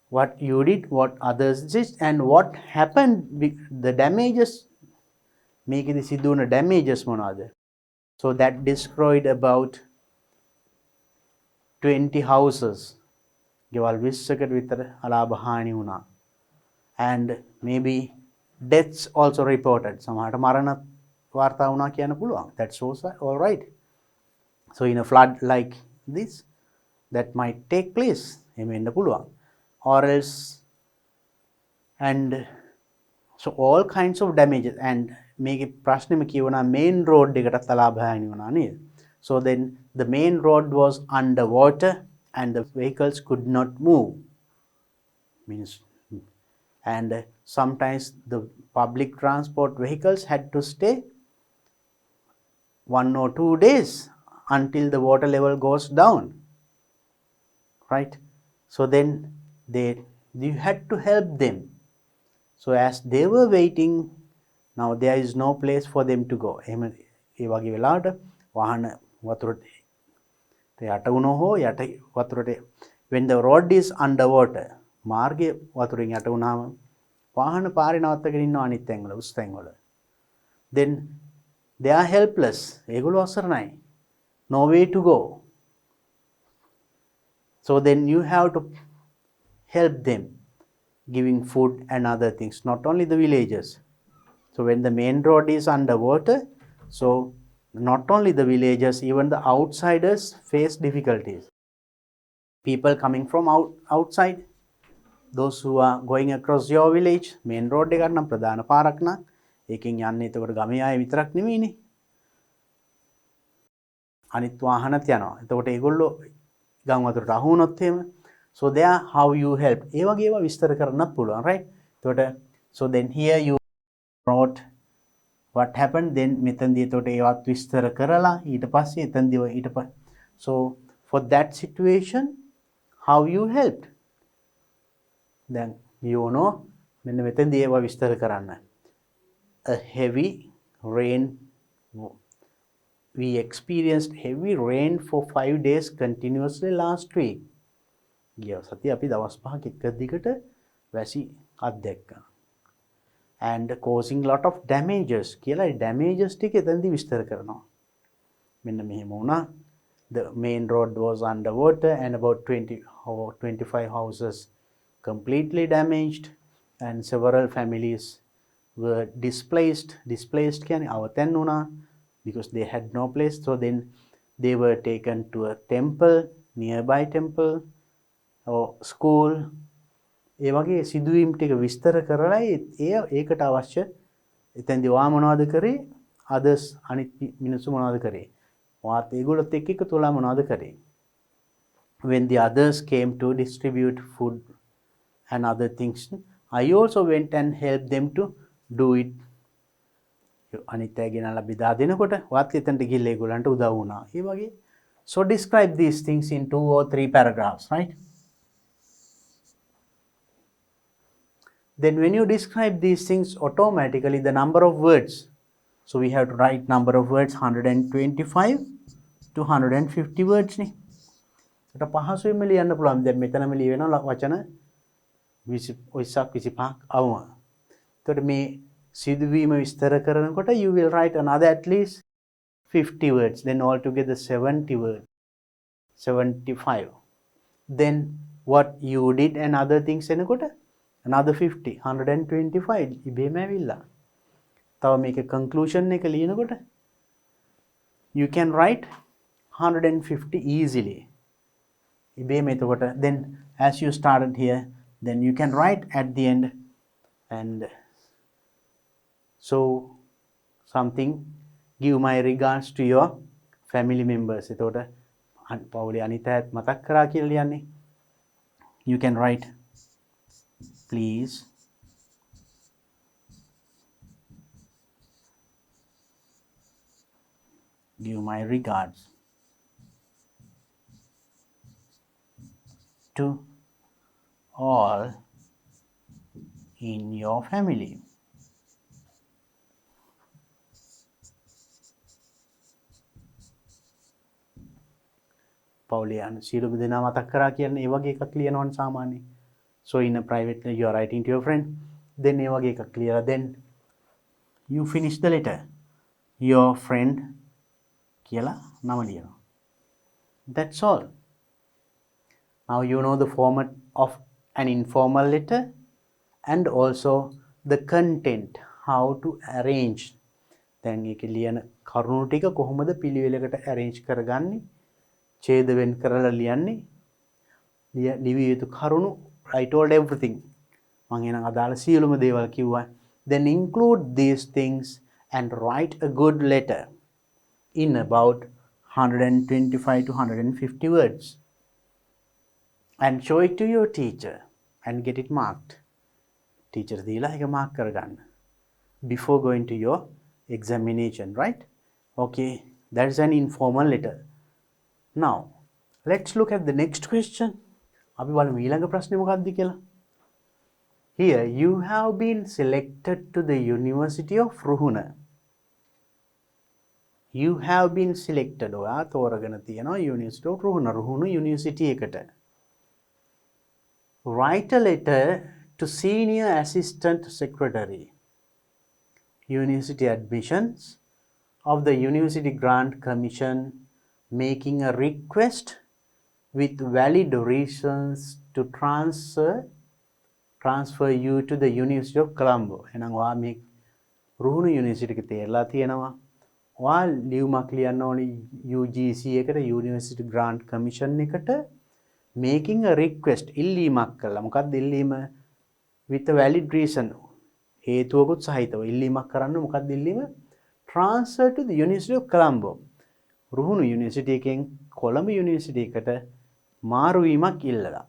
what you did, what others did, and what happened, the damages, මේකෙදි සිදු වුණ damages මොනවද? So that destroyed about 20 houses. ගෙවල් 20කට විතර අලාභ හානි වුණා. And maybe deaths also reported. සමහරට මරණ වාර්තා වුණා කියන්න පුළුවන්. That's also all right. So in a flood like this, that might take place. එහෙම වෙන්න පුළුවන්. Or else, and so all kinds of damages. And මේකේ ප්‍රශ්නෙම කියවනා main road එකටත් අලාභ හානි වුණා නේද? So then the main road was underwater and the vehicles could not move. Means, and sometimes the public transport vehicles had to stay 1 or 2 days until the water level goes down, right? So then you had to help them. So as they were waiting, now there is no place for them to go. එහෙම ඒ වගේ වෙලාවට වාහන වතුරට යට වුණෝ හෝ යට වතුරට, when the road is underwater, මාර්ගය වතුරෙන් යට වුණාම වාහන පාරේ නවත්තගෙන ඉන්නවා අනිත් තැන්වල, උස් තැන්වල. Then they are helpless. ඒගොල්ලෝ අසරණයි. No way to go. So then you have to help them, giving food and other things, not only the villagers. So when the main road is underwater, so not only the villagers, even the outsiders face difficulties. People coming from outside, those who are going across your village, main road එකක් නම් ප්‍රධාන පාරක් නම් ඒකෙන් යන්නේ එතකොට ගමේ අය විතරක් නෙමෙයිනේ. අනිත් වාහනත් යනවා. එතකොට ඒගොල්ලෝ ගම් වතුරට අහු වුණොත් එහෙම, so there how you help. ඒ වගේ ඒවා විස්තර කරන්නත් පුළුවන්, right? එතකොට so then here you wrote what happened, then මෙතනදී එතකොට ඒවත් විස්තර කරලා ඊට පස්සේ එතනදී ඊට පස්සේ, so for that situation how you helped, then you know මෙන්න මෙතනදී ඒවා විස්තර කරන්න. A heavy rain, we experienced heavy rain for 5 days continuously last week. ගිය සතිය අපි දවස් 5ක් එක දිගට වැසි අත්දැක්කා. And causing lot of damages කියලා damages ටික එතනදී විස්තර කරනවා. මෙන්න මෙහෙම වුණා. The main road was underwater and about 20 or 25 houses completely damaged, and several families were displaced. Displaced කියන්නේ අවතැන් වුණා because they had no place. So then they were taken to a temple, nearby temple or school. ඒ වගේ සිදුවීම් ටික විස්තර කරලා ඒකට අවශ්‍ය එතෙන්දී වා මොනවද කරේ, others අනිත් මිනිස්සු මොනවද කරේ, වාත් ඒගොල්ලොත් එක්ක එකතු වෙලා මොනවද කරේ. When the others came to distribute food and other things, I also went and helped them to do it. අනිත් අය ගෙනල්ලා බෙදා දෙනකොට වාත් එතනට ගිහිල්ලා ඒගොල්ලන්ට උදව් වුණා. ඒ වගේ. So describe these things in 2 or 3 paragraphs, right? Then when you describe these things, automatically the number of words, so we have to write number of words 125 to 150 words නේ. ඒකට පහසුවෙන්ම ලියන්න පුළුවන්. දැන් මෙතනම ලියවෙනවා වචන 25ක් අවම. එතකොට මේ සිදුවීම විස්තර කරනකොට you will write another at least 50 words, then altogether 70 words, 75. Then what you did and other things එනකොට another 50, 125 ඉබේම ඇවිල්ලා. තව මේක conclusion එක ලියනකොට you can write 150 easily. ඉබේම එතකොට then as you started here, then you can write at the end, and so something, give my regards to your family members. එතකොට පවුලේ අනිත් අයත් මතක් කරා කියලා ලියන්නේ. You can write, please give my regards to all in your family. පවුලේ යන සියලුම දෙනා මතක් කරා කියන්නේ ඒ වගේ එකක් ලියනවනේ සාමාන්‍යයෙන්. So in a private you are writing to your friend, then ඒ වගේ එකක් ලියලා then you finish the letter. Your friend කියලා නම ලියනවා. That's all. Now you know the format of an informal letter and also the content, how to arrange. දැන් ඒකේ ලියන කරුණු ටික කොහොමද පිළිවෙලකට arrange කරගන්නේ, ඡේද වෙන් කරලා ලියන්නේ, ලිවිය යුතු කරුණු, I told everything. මම එහෙනම් අදාළ සියලුම දේවල් කිව්වා. Then include these things and write a good letter in about 125 to 150 words and show it to your teacher and get it marked. Teacher දීලා ඒක mark කරගන්න before going to your examination, right? Okay, that is an informal letter. Now let's look at the next question. අපි බලමු ඊළඟ ප්‍රශ්නේ මොකක්ද කියලා. Here you have been selected to the University of Ruhuna. You have been selected. ඔයා තෝරගෙන තියෙනවා University of Ruhuna. Ruhuna University එකට. Write a letter to Senior Assistant Secretary, University Admissions of the University Grant Commission, making a request with valid reasons to transfer you to the University of Colombo. එහෙනම් ඔයා මේ Ruhunu university එකේ තේරලා තියෙනවා. ඔයා ලියුමක් ලියන්න ඕනි UGC එකට, University Grant Commission එකට, making a request ඉල්ලීමක් කළා. මොකක්ද ඉල්ලීම? with a valid reason. හේතුවකුත් සහිතව ඉල්ලීමක් කරන්න. මොකක්ද ඉල්ලීම? transfer to the University of Colombo. Ruhunu university එකෙන් කොළඹ යුනිවර්සිටි එකට මාරු වීමක් ඉල්ලලා.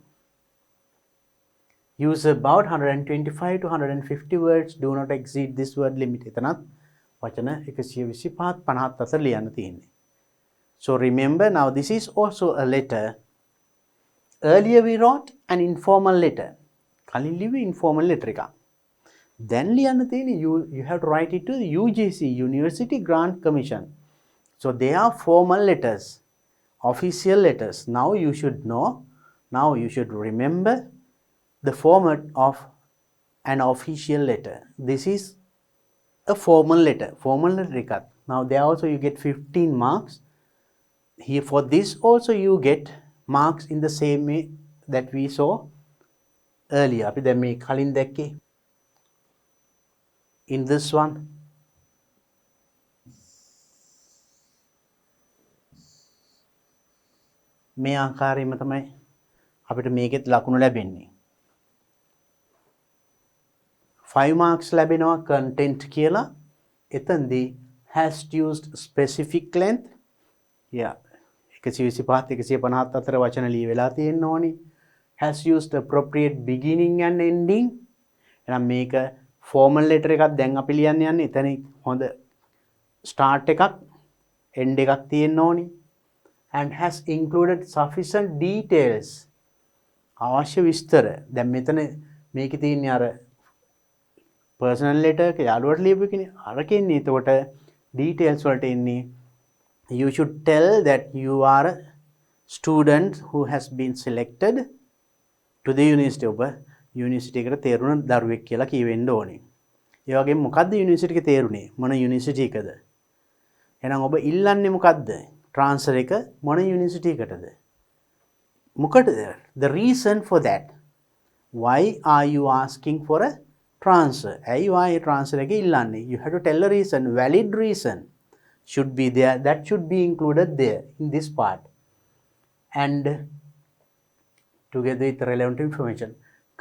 Use about 125 to 150 words. Do not exceed this word limit. එතනත් වචන 125 50 අතර ලියන්න තියෙන්නේ. So remember, now this is also a letter. Earlier we wrote an informal letter. කලින් ලිව්වේ informal letter එකක්. Then ලියන්න තියෙන්නේ you have to write it to the UGC, University Grant Commission. So they are formal letters, official letters. Now you should know, now you should remember the format of an official letter. This is a formal letter. Formal letter. Now there also you get 15 marks. Here for this also you get marks in the same way that we saw earlier. අපි දැන් මේ කලින් දැක්කේ. In this one, මේ ආකාරයෙන්ම තමයි අපිට මේකෙත් ලකුණු ලැබෙන්නේ. 5 marks ලැබෙනවා content කියලා. එතනදී has used specific length. Yeah. 125 150 අතර වචන ලියවිලා තියෙන්න ඕනි. Has used appropriate beginning and ending. එහෙනම් මේක formal letter එකක් දැන් අපි ලියන්න යන්නේ. එතන හොඳ start එකක් end එකක් තියෙන්න ඕනි. And has included sufficient details. අවශ්‍ය විස්තර. දැන් මෙතන මේකේ තියෙන්නේ අර personal letter එක යාළුවට ලියපු එකනේ. අරකින්නේ එතකොට details වලට එන්නේ. You should tell that you are a student who has been selected to the university. ඔබ යුනිවර්සිටි එකට තේරුණ දරුවෙක් කියලා කියවෙන්න ඕනේ. ඒ වගේම මොකද්ද යුනිවර්සිටි එකේ තේරුනේ? මොන යුනිවර්සිටි එකද? එහෙනම් ඔබ ඉල්ලන්නේ මොකද්ද? transfer එක මොන යුනිවර්සිටි එකටද? මොකටද? The reason for that. Why are you asking for a transfer? ඇයි ඔයා transfer එක ඉල්ලන්නේ? You have to tell a reason, valid reason should be there. That should be included there in this part. And together with relevant information.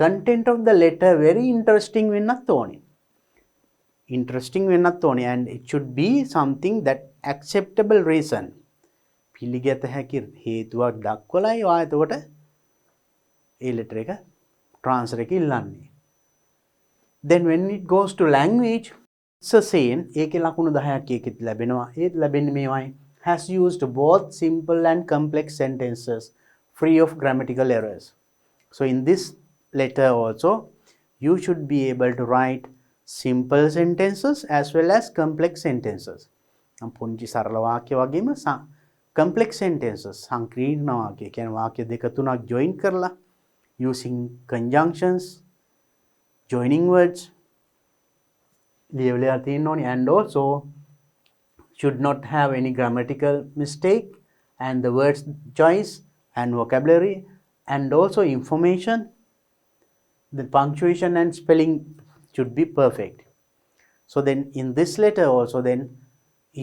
Content of the letter very interesting වෙන්නත් ඕනේ. Interesting වෙන්නත් ඕනේ, and it should be something that acceptable reason. පිළිගත හැකි හේතුවක් දක්වලායි ඔයා එතකොට ඒ letter එක transfer එක ඉල්ලන්නේ. Then when it goes to language, it's the same. ඒකේ ලකුණු 10ක් ඒකෙත් ලැබෙනවා. ඒත් ලැබෙන්නේ මේවයි. Has used both simple and complex sentences free of grammatical errors. So in this letter also, you should be able to write simple sentences as well as complex sentences. පුංචි සරල වාක්‍ය වගේම complex sentences සංකීර්ණ වාක්‍ය කියන්නේ වාක්‍ය දෙක තුනක් join කරලා using conjunctions joining words ලියවිලා තියෙන්න ඕනේ and also should not have any grammatical mistake and the words choice and vocabulary and also information the punctuation and spelling should be perfect. So then in this letter also then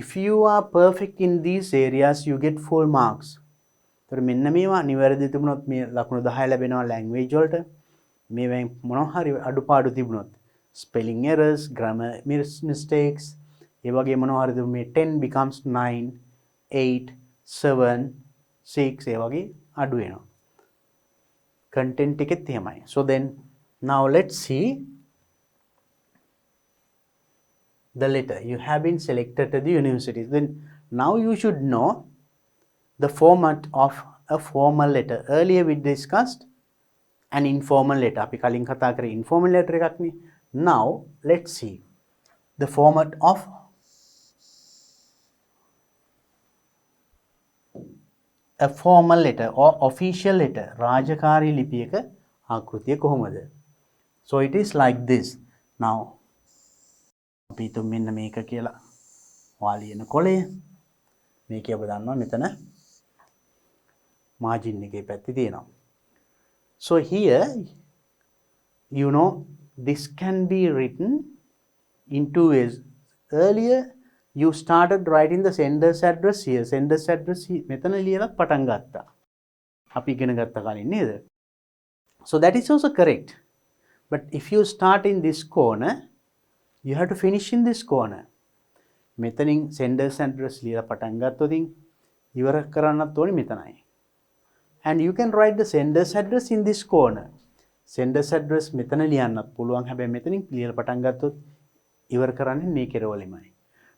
if you are perfect in these areas you get full marks. तर මෙන්න මේවා නිවැරදි තිබුණොත් මේ ලකුණු 10 ලැබෙනවා language වලට. මේවෙන් මොනවා හරි අඩුපාඩු තිබුණොත් spelling errors grammar mistakes ඒ වගේ මොනවා හරි තිබුණ මේ 10 becomes 9 8 7 6 ඒ වගේ අඩු වෙනවා. content එකෙත් එහෙමයි. So then now let's see the letter. You have been selected at the university. Then now you should know the format of a formal letter. Earlier we discussed an informal letter. අපි කලින් කතා කරේ informal letter එකක් නේ. Now let's see the format of a formal letter or official letter. රාජකාරී ලිපියක ආකෘතිය කොහොමද? So it is like this. Now අපි හිතමු මෙන්න මේක කියලා වාලියන කොලය මේකේ ඔබ දන්නවා මෙතන margin එකේ පැත්තේ තියෙනවා. So here you know this can be written in two ways. Earlier you started writing the sender's address here. Sender's address මෙතන ලියලා පටන් ගත්තා. අපි ඉගෙන ගත්ත කලින් නේද? So that is also correct. But if you start in this corner you have to finish in this corner. මෙතනින් sender's address ලියලා පටන් ගත්තොත් ඉවර කරන්නත් ඕනේ මෙතනයි. And you can write the sender's address in this corner. Sender's address මෙතන ලියන්නත් පුළුවන්. හැබැයි මෙතනින් ලියලා පටන් ගත්තොත් ඉවර කරන්නේ මේ කෙරවලෙමයි.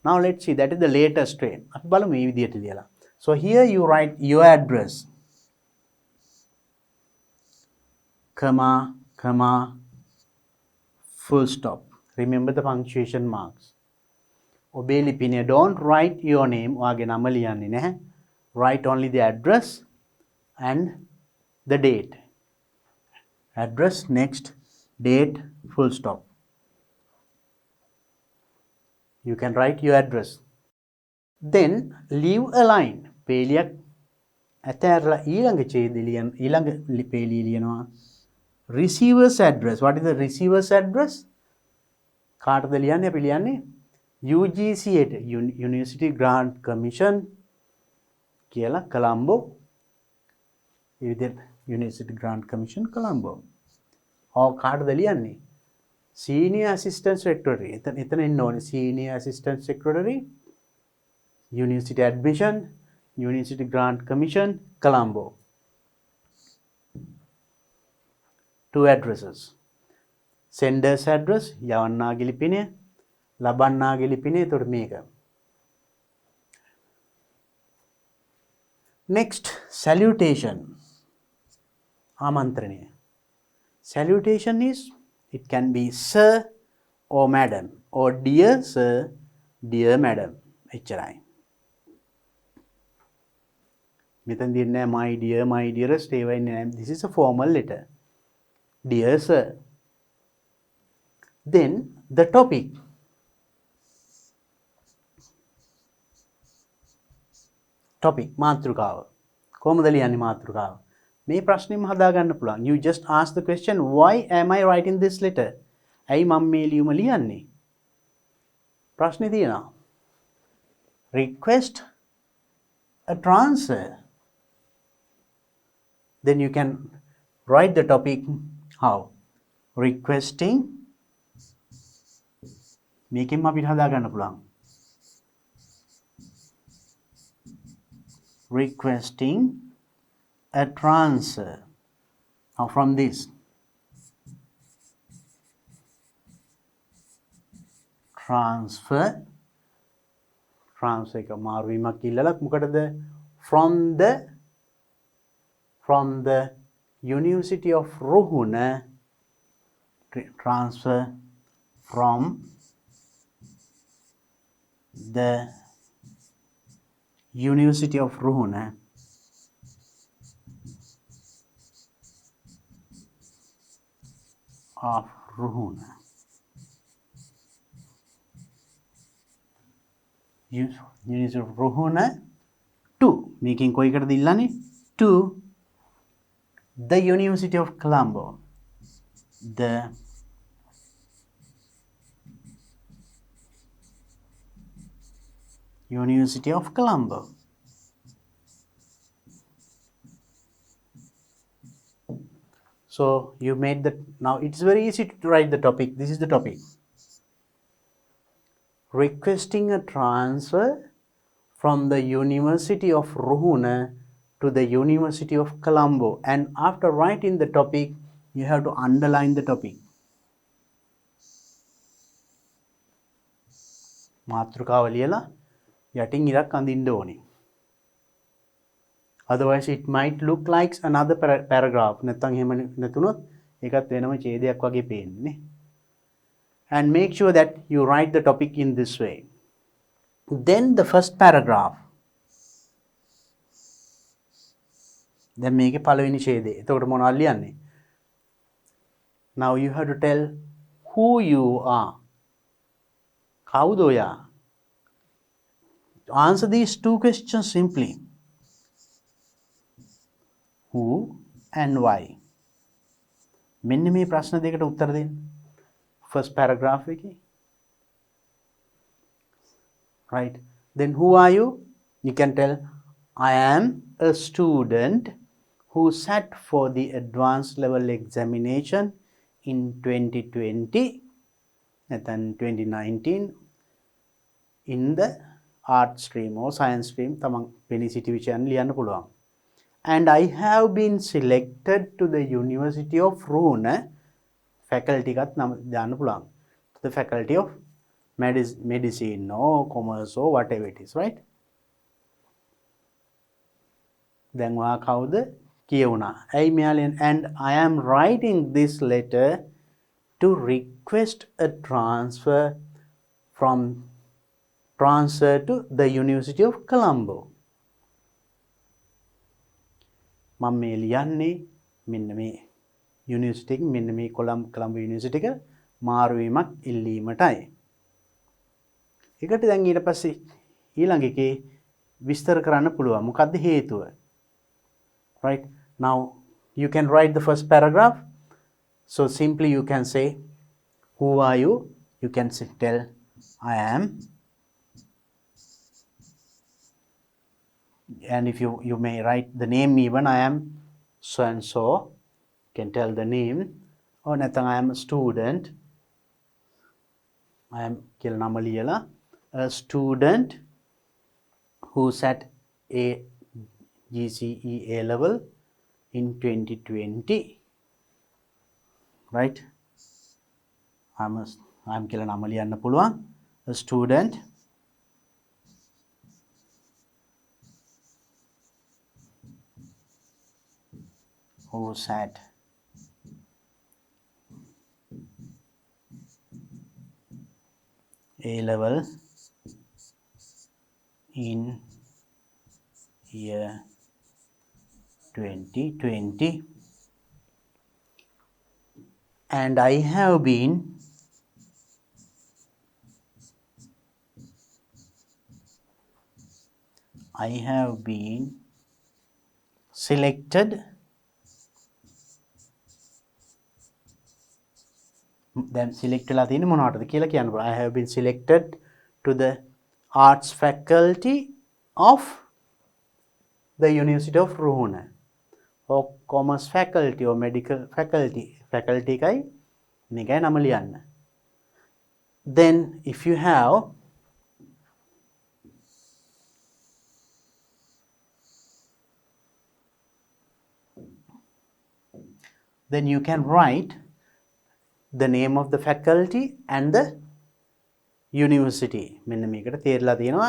Now let's see that is the latest way. අපි බලමු මේ විදිහට ලියලා. So here you write your address. Comma full stop. Remember the punctuation marks. ඔබේ ලිපිනේ don't write your name. ඔයාගේ නම ලියන්නේ නැහැ. Write only the address and the date. Address next date full stop. You can write your address. Then leave a line. පේලියක් ඇතැරලා ඊළඟ ඡේදය ලියන ඊළඟ පේලිය ලියනවා. Receiver's address. What is the receiver's address? කාටද ලියන්නේ? අපි ලියන්නේ UGC University Grant Commission කියලා Colombo. ඒ විදිහට University Grant Commission Colombo. ඔව් කාටද ලියන්නේ? Senior Assistant Secretary. එතන ඉන්න ඕනේ Senior Assistant Secretary University Admission University Grant Commission Colombo. Two addresses. Sender's address යවන්නාගේ ලිපිනය ලබන්නාගේ ලිපිනය එතකොට මේක. Next salutation. ආමන්ත්‍රණය. Salutation is it can be sir or madam or dear sir dear madam. එච්චරයි. මෙතන දින්නේ my dear my dearest ඒවා ඉන්නේ නැහැ. This is a formal letter. Dear sir. Then the topic. Topic මාතෘකාව. කොහොමද ලියන්නේ මාතෘකාව? මේ ප්‍රශ්නේම හදා ගන්න පුළුවන්. You just ask the question why am I writing this letter? ඇයි මම මේ ලියුම ලියන්නේ? ප්‍රශ්නේ තියෙනවා. Request a transfer. Then you can write the topic how? Requesting මේකෙන් අපිට හදා ගන්න පුළුවන්. Requesting a transfer. Now from this transfer එක මාරු වීමක් ඉල්ලලා මොකටද? from the University of Ruhuna transfer from the University of Ruhuna. Of Ruhuna. University of Ruhuna to making කොයිකටද ඉල්ලන්නේ to the University of Colombo. The University of Colombo. So you made the, now it's very easy to write the topic. This is the topic. Requesting a transfer from the University of Ruhuna to the University of Colombo. And after writing the topic, you have to underline the topic. මාතෘකාව ලියලා යටින් ඉරක් අඳින්න ඕනේ. Otherwise it might look like another paragraph. නැත්නම් එහෙම නැතුනොත් ඒකත් වෙනම ඡේදයක් වගේ පේන්නේ. And make sure that you write the topic in this way. Then the first paragraph. Then මේකේ පළවෙනි ඡේදය. එතකොට මොනවද ලියන්නේ? Now you have to tell who you are. කවුද ඔයා? Answer these two questions simply. Who and why. මෙන්න මේ ප්‍රශ්න දෙකට උත්තර දෙන්න. First paragraph එකේ. Right. Then who are you? You can tell I am a student who sat for the advanced level examination in 2020 and 2019 in the art stream or science stream. තමන් වෙනි situation ලියන්න පුළුවන්. And I have been selected to the University of Ruhuna faculty එකත් නම දාන්න පුළුවන්. To the faculty of medicine or commerce or whatever it is, right? Then ඔයා කවුද කියවුණා. ඇයි මෙයාලෙන් and I am writing this letter to request a transfer to the University of Colombo. මම මේ ලියන්නේ මෙන්න මේ යුනිවර්සිටි එක මෙන්න මේ කොළඹ යුනිවර්සිටි එක මාරු වීමක් ඉල්ලීමටයි. ඒකට දැන් ඊට පස්සේ ඊළඟ එකේ විස්තර කරන්න පුළුවන්. මොකද්ද හේතුව? Right? Now you can write the first paragraph. So simply you can say who are you? You can tell I am. And if you may write the name even, I am so and so. You can tell the name. Or නැත්නම් I am a student. I am කියලා නම ලියලා a student who sat a GCE A level in 2020. Right? I'm කියලා නම ලියන්න පුළුවන්. A student who sat A level in year 2020, and I have been selected then select වෙලා තියෙන්නේ මොනවටද කියලා කියන්න පුළුවන්. I have been selected to the arts faculty of the University of Ruhuna or commerce faculty or medical faculty එකයි මේකයි නම ලියන්න. Then if you have then you can write the name of the faculty and the university. මෙන්න මේකට තේරලා තියෙනවා.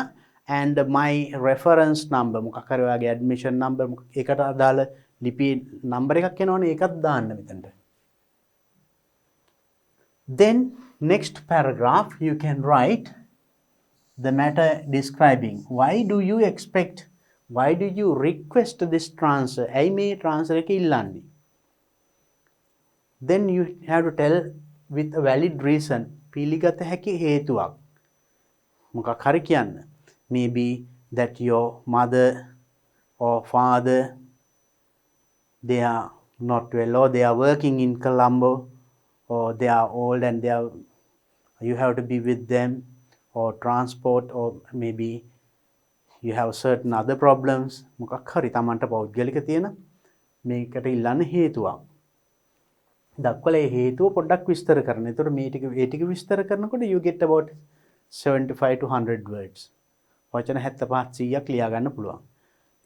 And my reference number මොකක් හරි ඔයාගේ admission number ඒකට අදාළ ලිපි number එකක් එනවනේ ඒකත් දාන්න මෙතනට. Then next paragraph you can write the matter describing. Why do you expect, why do you request this transfer? ඇයි මේ transfer එක ඉල්ලන්නේ? Then you have to tell with a valid reason. පිළිගත හැකි හේතුවක්. මොකක් හරි කියන්න. Maybe that your mother or father, they are not well, or they are working in Colombo, or they are old and you have to be with them, or transport, or maybe you have certain other problems. මොකක් හරි තමන්ට පෞද්ගලික තියෙන මේකට ඉල්ලන්න හේතුවක්. දක්වලා ඒ හේතුව පොඩ්ඩක් විස්තර කරන්න. ඒතකොට මේ ටික විස්තර කරනකොට you get about 75 to 100 words. වචන 75 100ක් ලියා ගන්න පුළුවන්.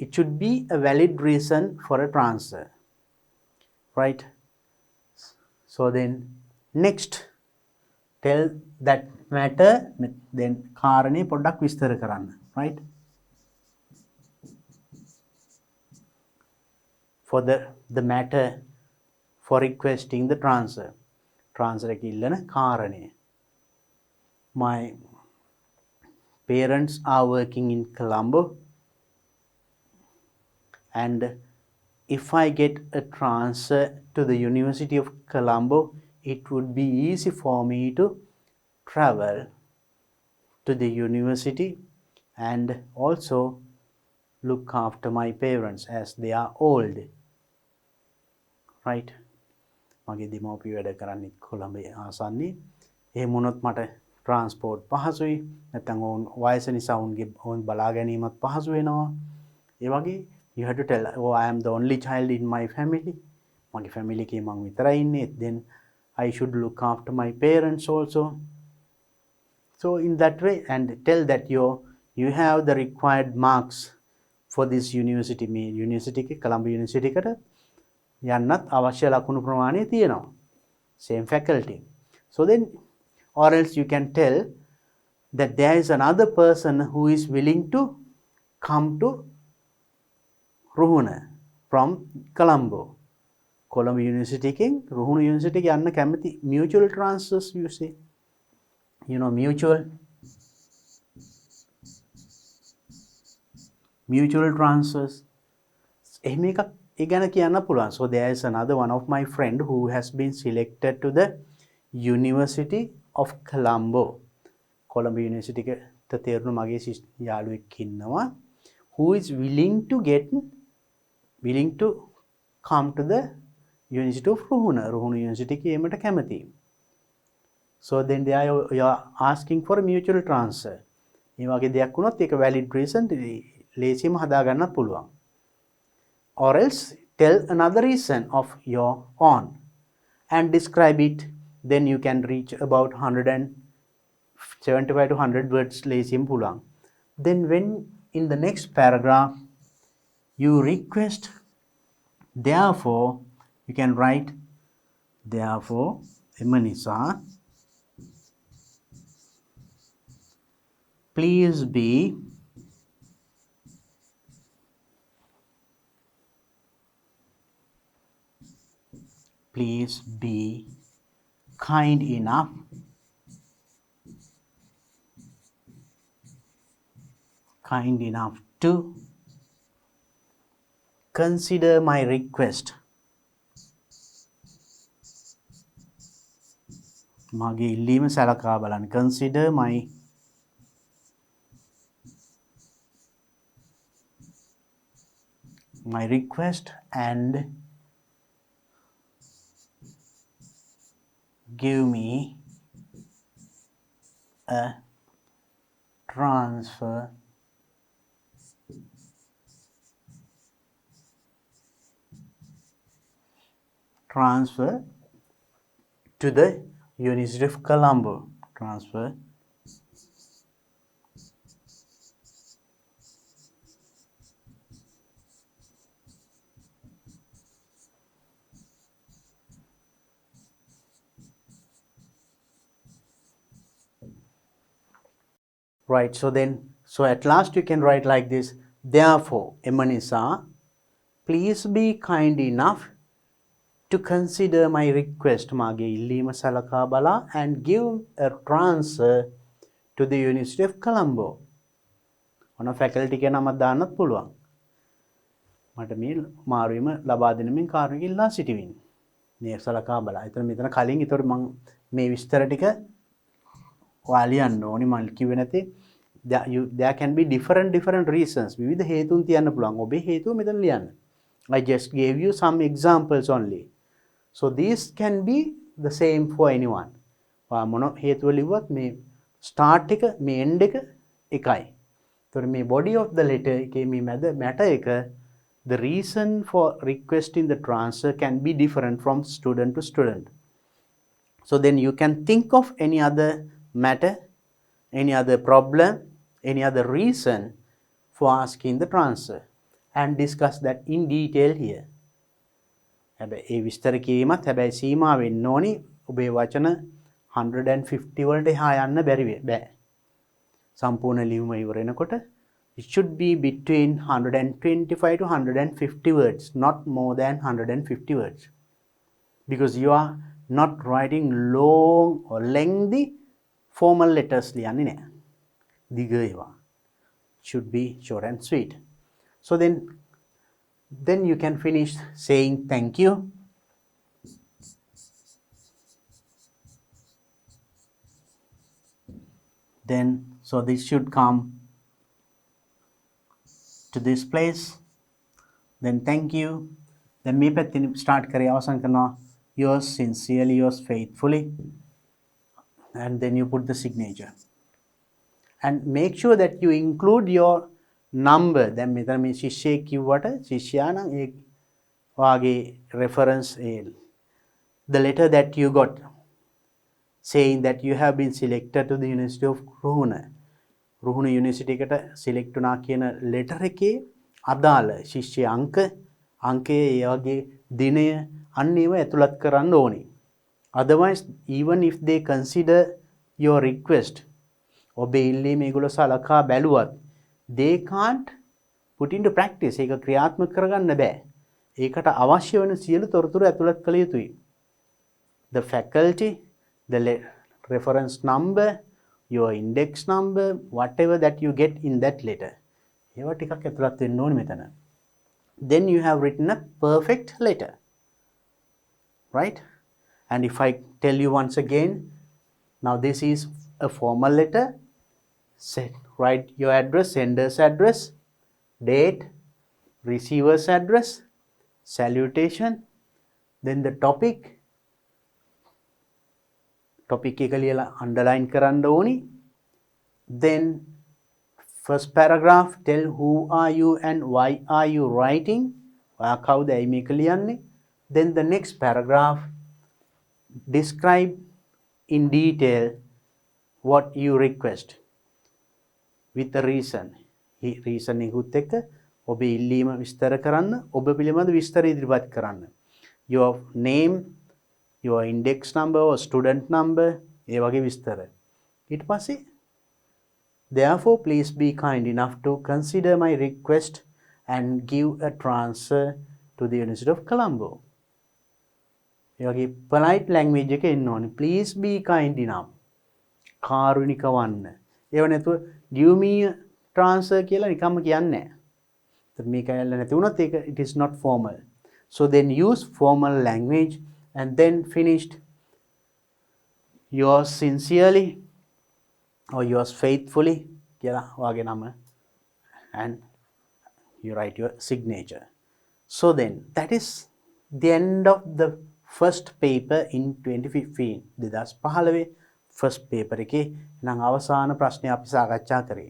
It should be a valid reason for a transfer. Right? So then next tell that matter, then කාරණේ පොඩ්ඩක් විස්තර කරන්න. Right? For the matter for requesting the transfer. Transfer එක ඉල්ලන කාරණය. My parents are working in Colombo, and if I get a transfer to the University of Colombo, it would be easy for me to travel to the university and also look after my parents as they are old. Right? මගේ දෙමව්පියෝ වැඩ කරන්නේ කොළඹ ආසන්නයේ. එහෙම වුණොත් මට transport පහසුයි. නැත්නම් ඔවුන් වයස නිසා ඔවුන් බලා ගැනීමත් පහසු වෙනවා. ඒ වගේ you have to tell, oh, I am the only child in my family. මගේ family එකේ මං විතරයි ඉන්නේ. Then I should look after my parents also. So in that way, and tell that you have the required marks for this university. මේ university එකේ Colombo university එකට යන්නත් අවශ්‍ය ලකුණු ප්‍රමාණය තියෙනවා. Same faculty. So then, or else you can tell that there is another person who is willing to come to Ruhuna from Colombo. Colombo University එකෙන් Ruhunu University එක යන්න කැමති. Mutual transfers, you see. You know, mutual transfers. එහෙම එකක් ඒ ගැන කියන්න පුළුවන්. So there is another one of my friend who has been selected to the University of Colombo. Colombo University එකට තේරුණු මගේ යාළුවෙක් ඉන්නවා who is willing to come to the University of Ruhuna. Ruhuna University එකේ එමට කැමති. So then you are asking for a mutual transfer. මේ වගේ දෙයක් වුණොත් ඒක valid reason ලේසියෙන්ම හදා ගන්න පුළුවන්. Or else tell another reason of your own and describe it. Then you can reach about 175 to 100 words ලේසියෙන් පුළුවන්. Then when in the next paragraph you request, therefore you can write, therefore එම නිසා please be kind enough to consider my request. මගේ ඉල්ලීම සලකා බලන්න. Consider my request and give me a transfer to the University of Colombo. Transfer right. So at last you can write like this. Therefore, එම නිසා please be kind enough to consider my request. මාගේ ඉල්ලීම සලකා බලා and give a transfer to the University of Colombo. ඔන faculty එක නමක් දාන්නත් පුළුවන්. මට මේ මාරුවීම ලබා දෙනමින් කාර්මික ඉල්ලා සිටිමින්. මේ සලකා බලා. එතන මෙතන කලින් ඊතර මම මේ විස්තර ටික ඔයා ලියන්න ඕනි. මම කිව්වේ නැති there can be different reasons. විවිධ හේතුන් තියන්න පුළුවන්. ඔබේ හේතුව මෙතන ලියන්න. I just gave you some examples only. So these can be the same for anyone. ඔයා මොන හේතුව ලිව්වත් මේ start එක මේ end එක එකයි. එතකොට මේ body of the letter එකේ මේ matter එක the reason for requesting the transfer can be different from student to student. So then you can think of any other matter, any other problem, any other reason for asking the transfer and discuss that in detail here. හැබැයි ඒ විස්තර කිරීමත් හැබැයි සීමා වෙන්න ඕනි ඔබේ වචන 150 වලට එහා යන්න බැරි බෑ. සම්පූර්ණ ලියුම ඉවර වෙනකොට it should be between 125 to 150 words, not more than 150 words. Because you are not writing long or lengthy formal letters ලියන්නේ නෑ. දිග ඒවා. Should be short and sweet. So then you can finish saying thank you. Then so this should come to this place. Then thank you. Then මේ පැත්තෙන් start කරේ අවසන් කරනවා yours sincerely, yours faithfully, and then you put the signature and make sure that you include your number. දැන් මෙතන මේ ශිෂ්‍යයෙක් කිව්වට ශිෂ්‍යයා නම් ඒ වාගේ reference the letter that you got saying that you have been selected to the University of Ruhuna. Ruhuna university එකට select වුණා කියන letter එකේ අදාළ ශිෂ්‍ය අංකය ඒ වගේ දිනය අන්න ඒවා ඇතුළත් කරන්න ඕනේ. Otherwise even if they consider your request ඔබේ ඉල්ලීම මේගොල්ලෝ සලකා බැලුවත් they can't put into practice. ඒක ක්‍රියාත්මක කරගන්න බෑ. ඒකට අවශ්‍ය වෙන සියලු තොරතුරු ඇතුළත් කළ යුතුයි. The faculty, the reference number, your index number, whatever that you get in that letter. ඒවා ටිකක් ඇතුළත් වෙන්න ඕනේ මෙතන. Then you have written a perfect letter. Right? And if I tell you once again, now this is a formal letter. Write your address, sender's address, date, receiver's address, salutation, then the topic එක ලියලා underline කරන්න ඕනි. Then first paragraph tell who are you and why are you writing. ඔයා කවුද ඇයි මේක ලියන්නේ. Then the next paragraph describe in detail what you request with the reason. reason එකත් එක්ක ඔබේ ඉල්ලීම විස්තර කරන්න, ඔබ පිළිබඳ විස්තර ඉදිරිපත් කරන්න. Your name, your index number or student number, ඒ වගේ විස්තර. ඊට පස්සේ therefore please be kind enough to consider my request and give a transfer to the University of Colombo. ඒ වගේ polite language එක එන්න ඕනේ. Please be kind enough. කාරුණික වන්න. ඒව නැතුව give me a transfer කියලා නිකම්ම කියන්නේ නැහැ. මේක ඇල්ල නැති වුණොත් ඒක it is not formal. So then use formal language and then finished yours sincerely or yours faithfully කියලා වාගේ නම and you write your signature. So then that is the end of the first paper in 2015. 2015 first paper එකේ නම් අවසාන ප්‍රශ්නය අපි සාකච්ඡා කරේ.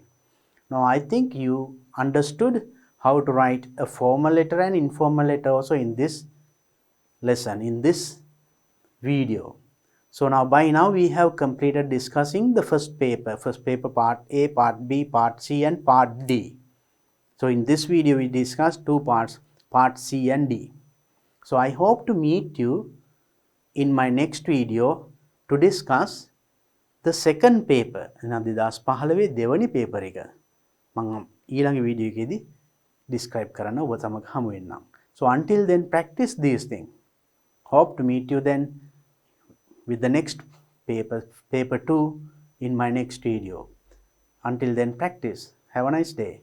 Now I think you understood how to write a formal letter and informal letter also in this lesson, in this video. So now by now we have completed discussing the first paper part A, part B, part C and part D. So in this video we discussed two parts, part C and D. So I hope to meet you in my next video to discuss the second paper. එහෙනම් 2015 දෙවනි paper එක මම ඊළඟ video එකේදී describe කරන්න ඔබ සමග හමු වෙන්නම්. So until then practice these things. Hope to meet you then with the next paper 2 in my next video. Until then, practice. Have a nice day.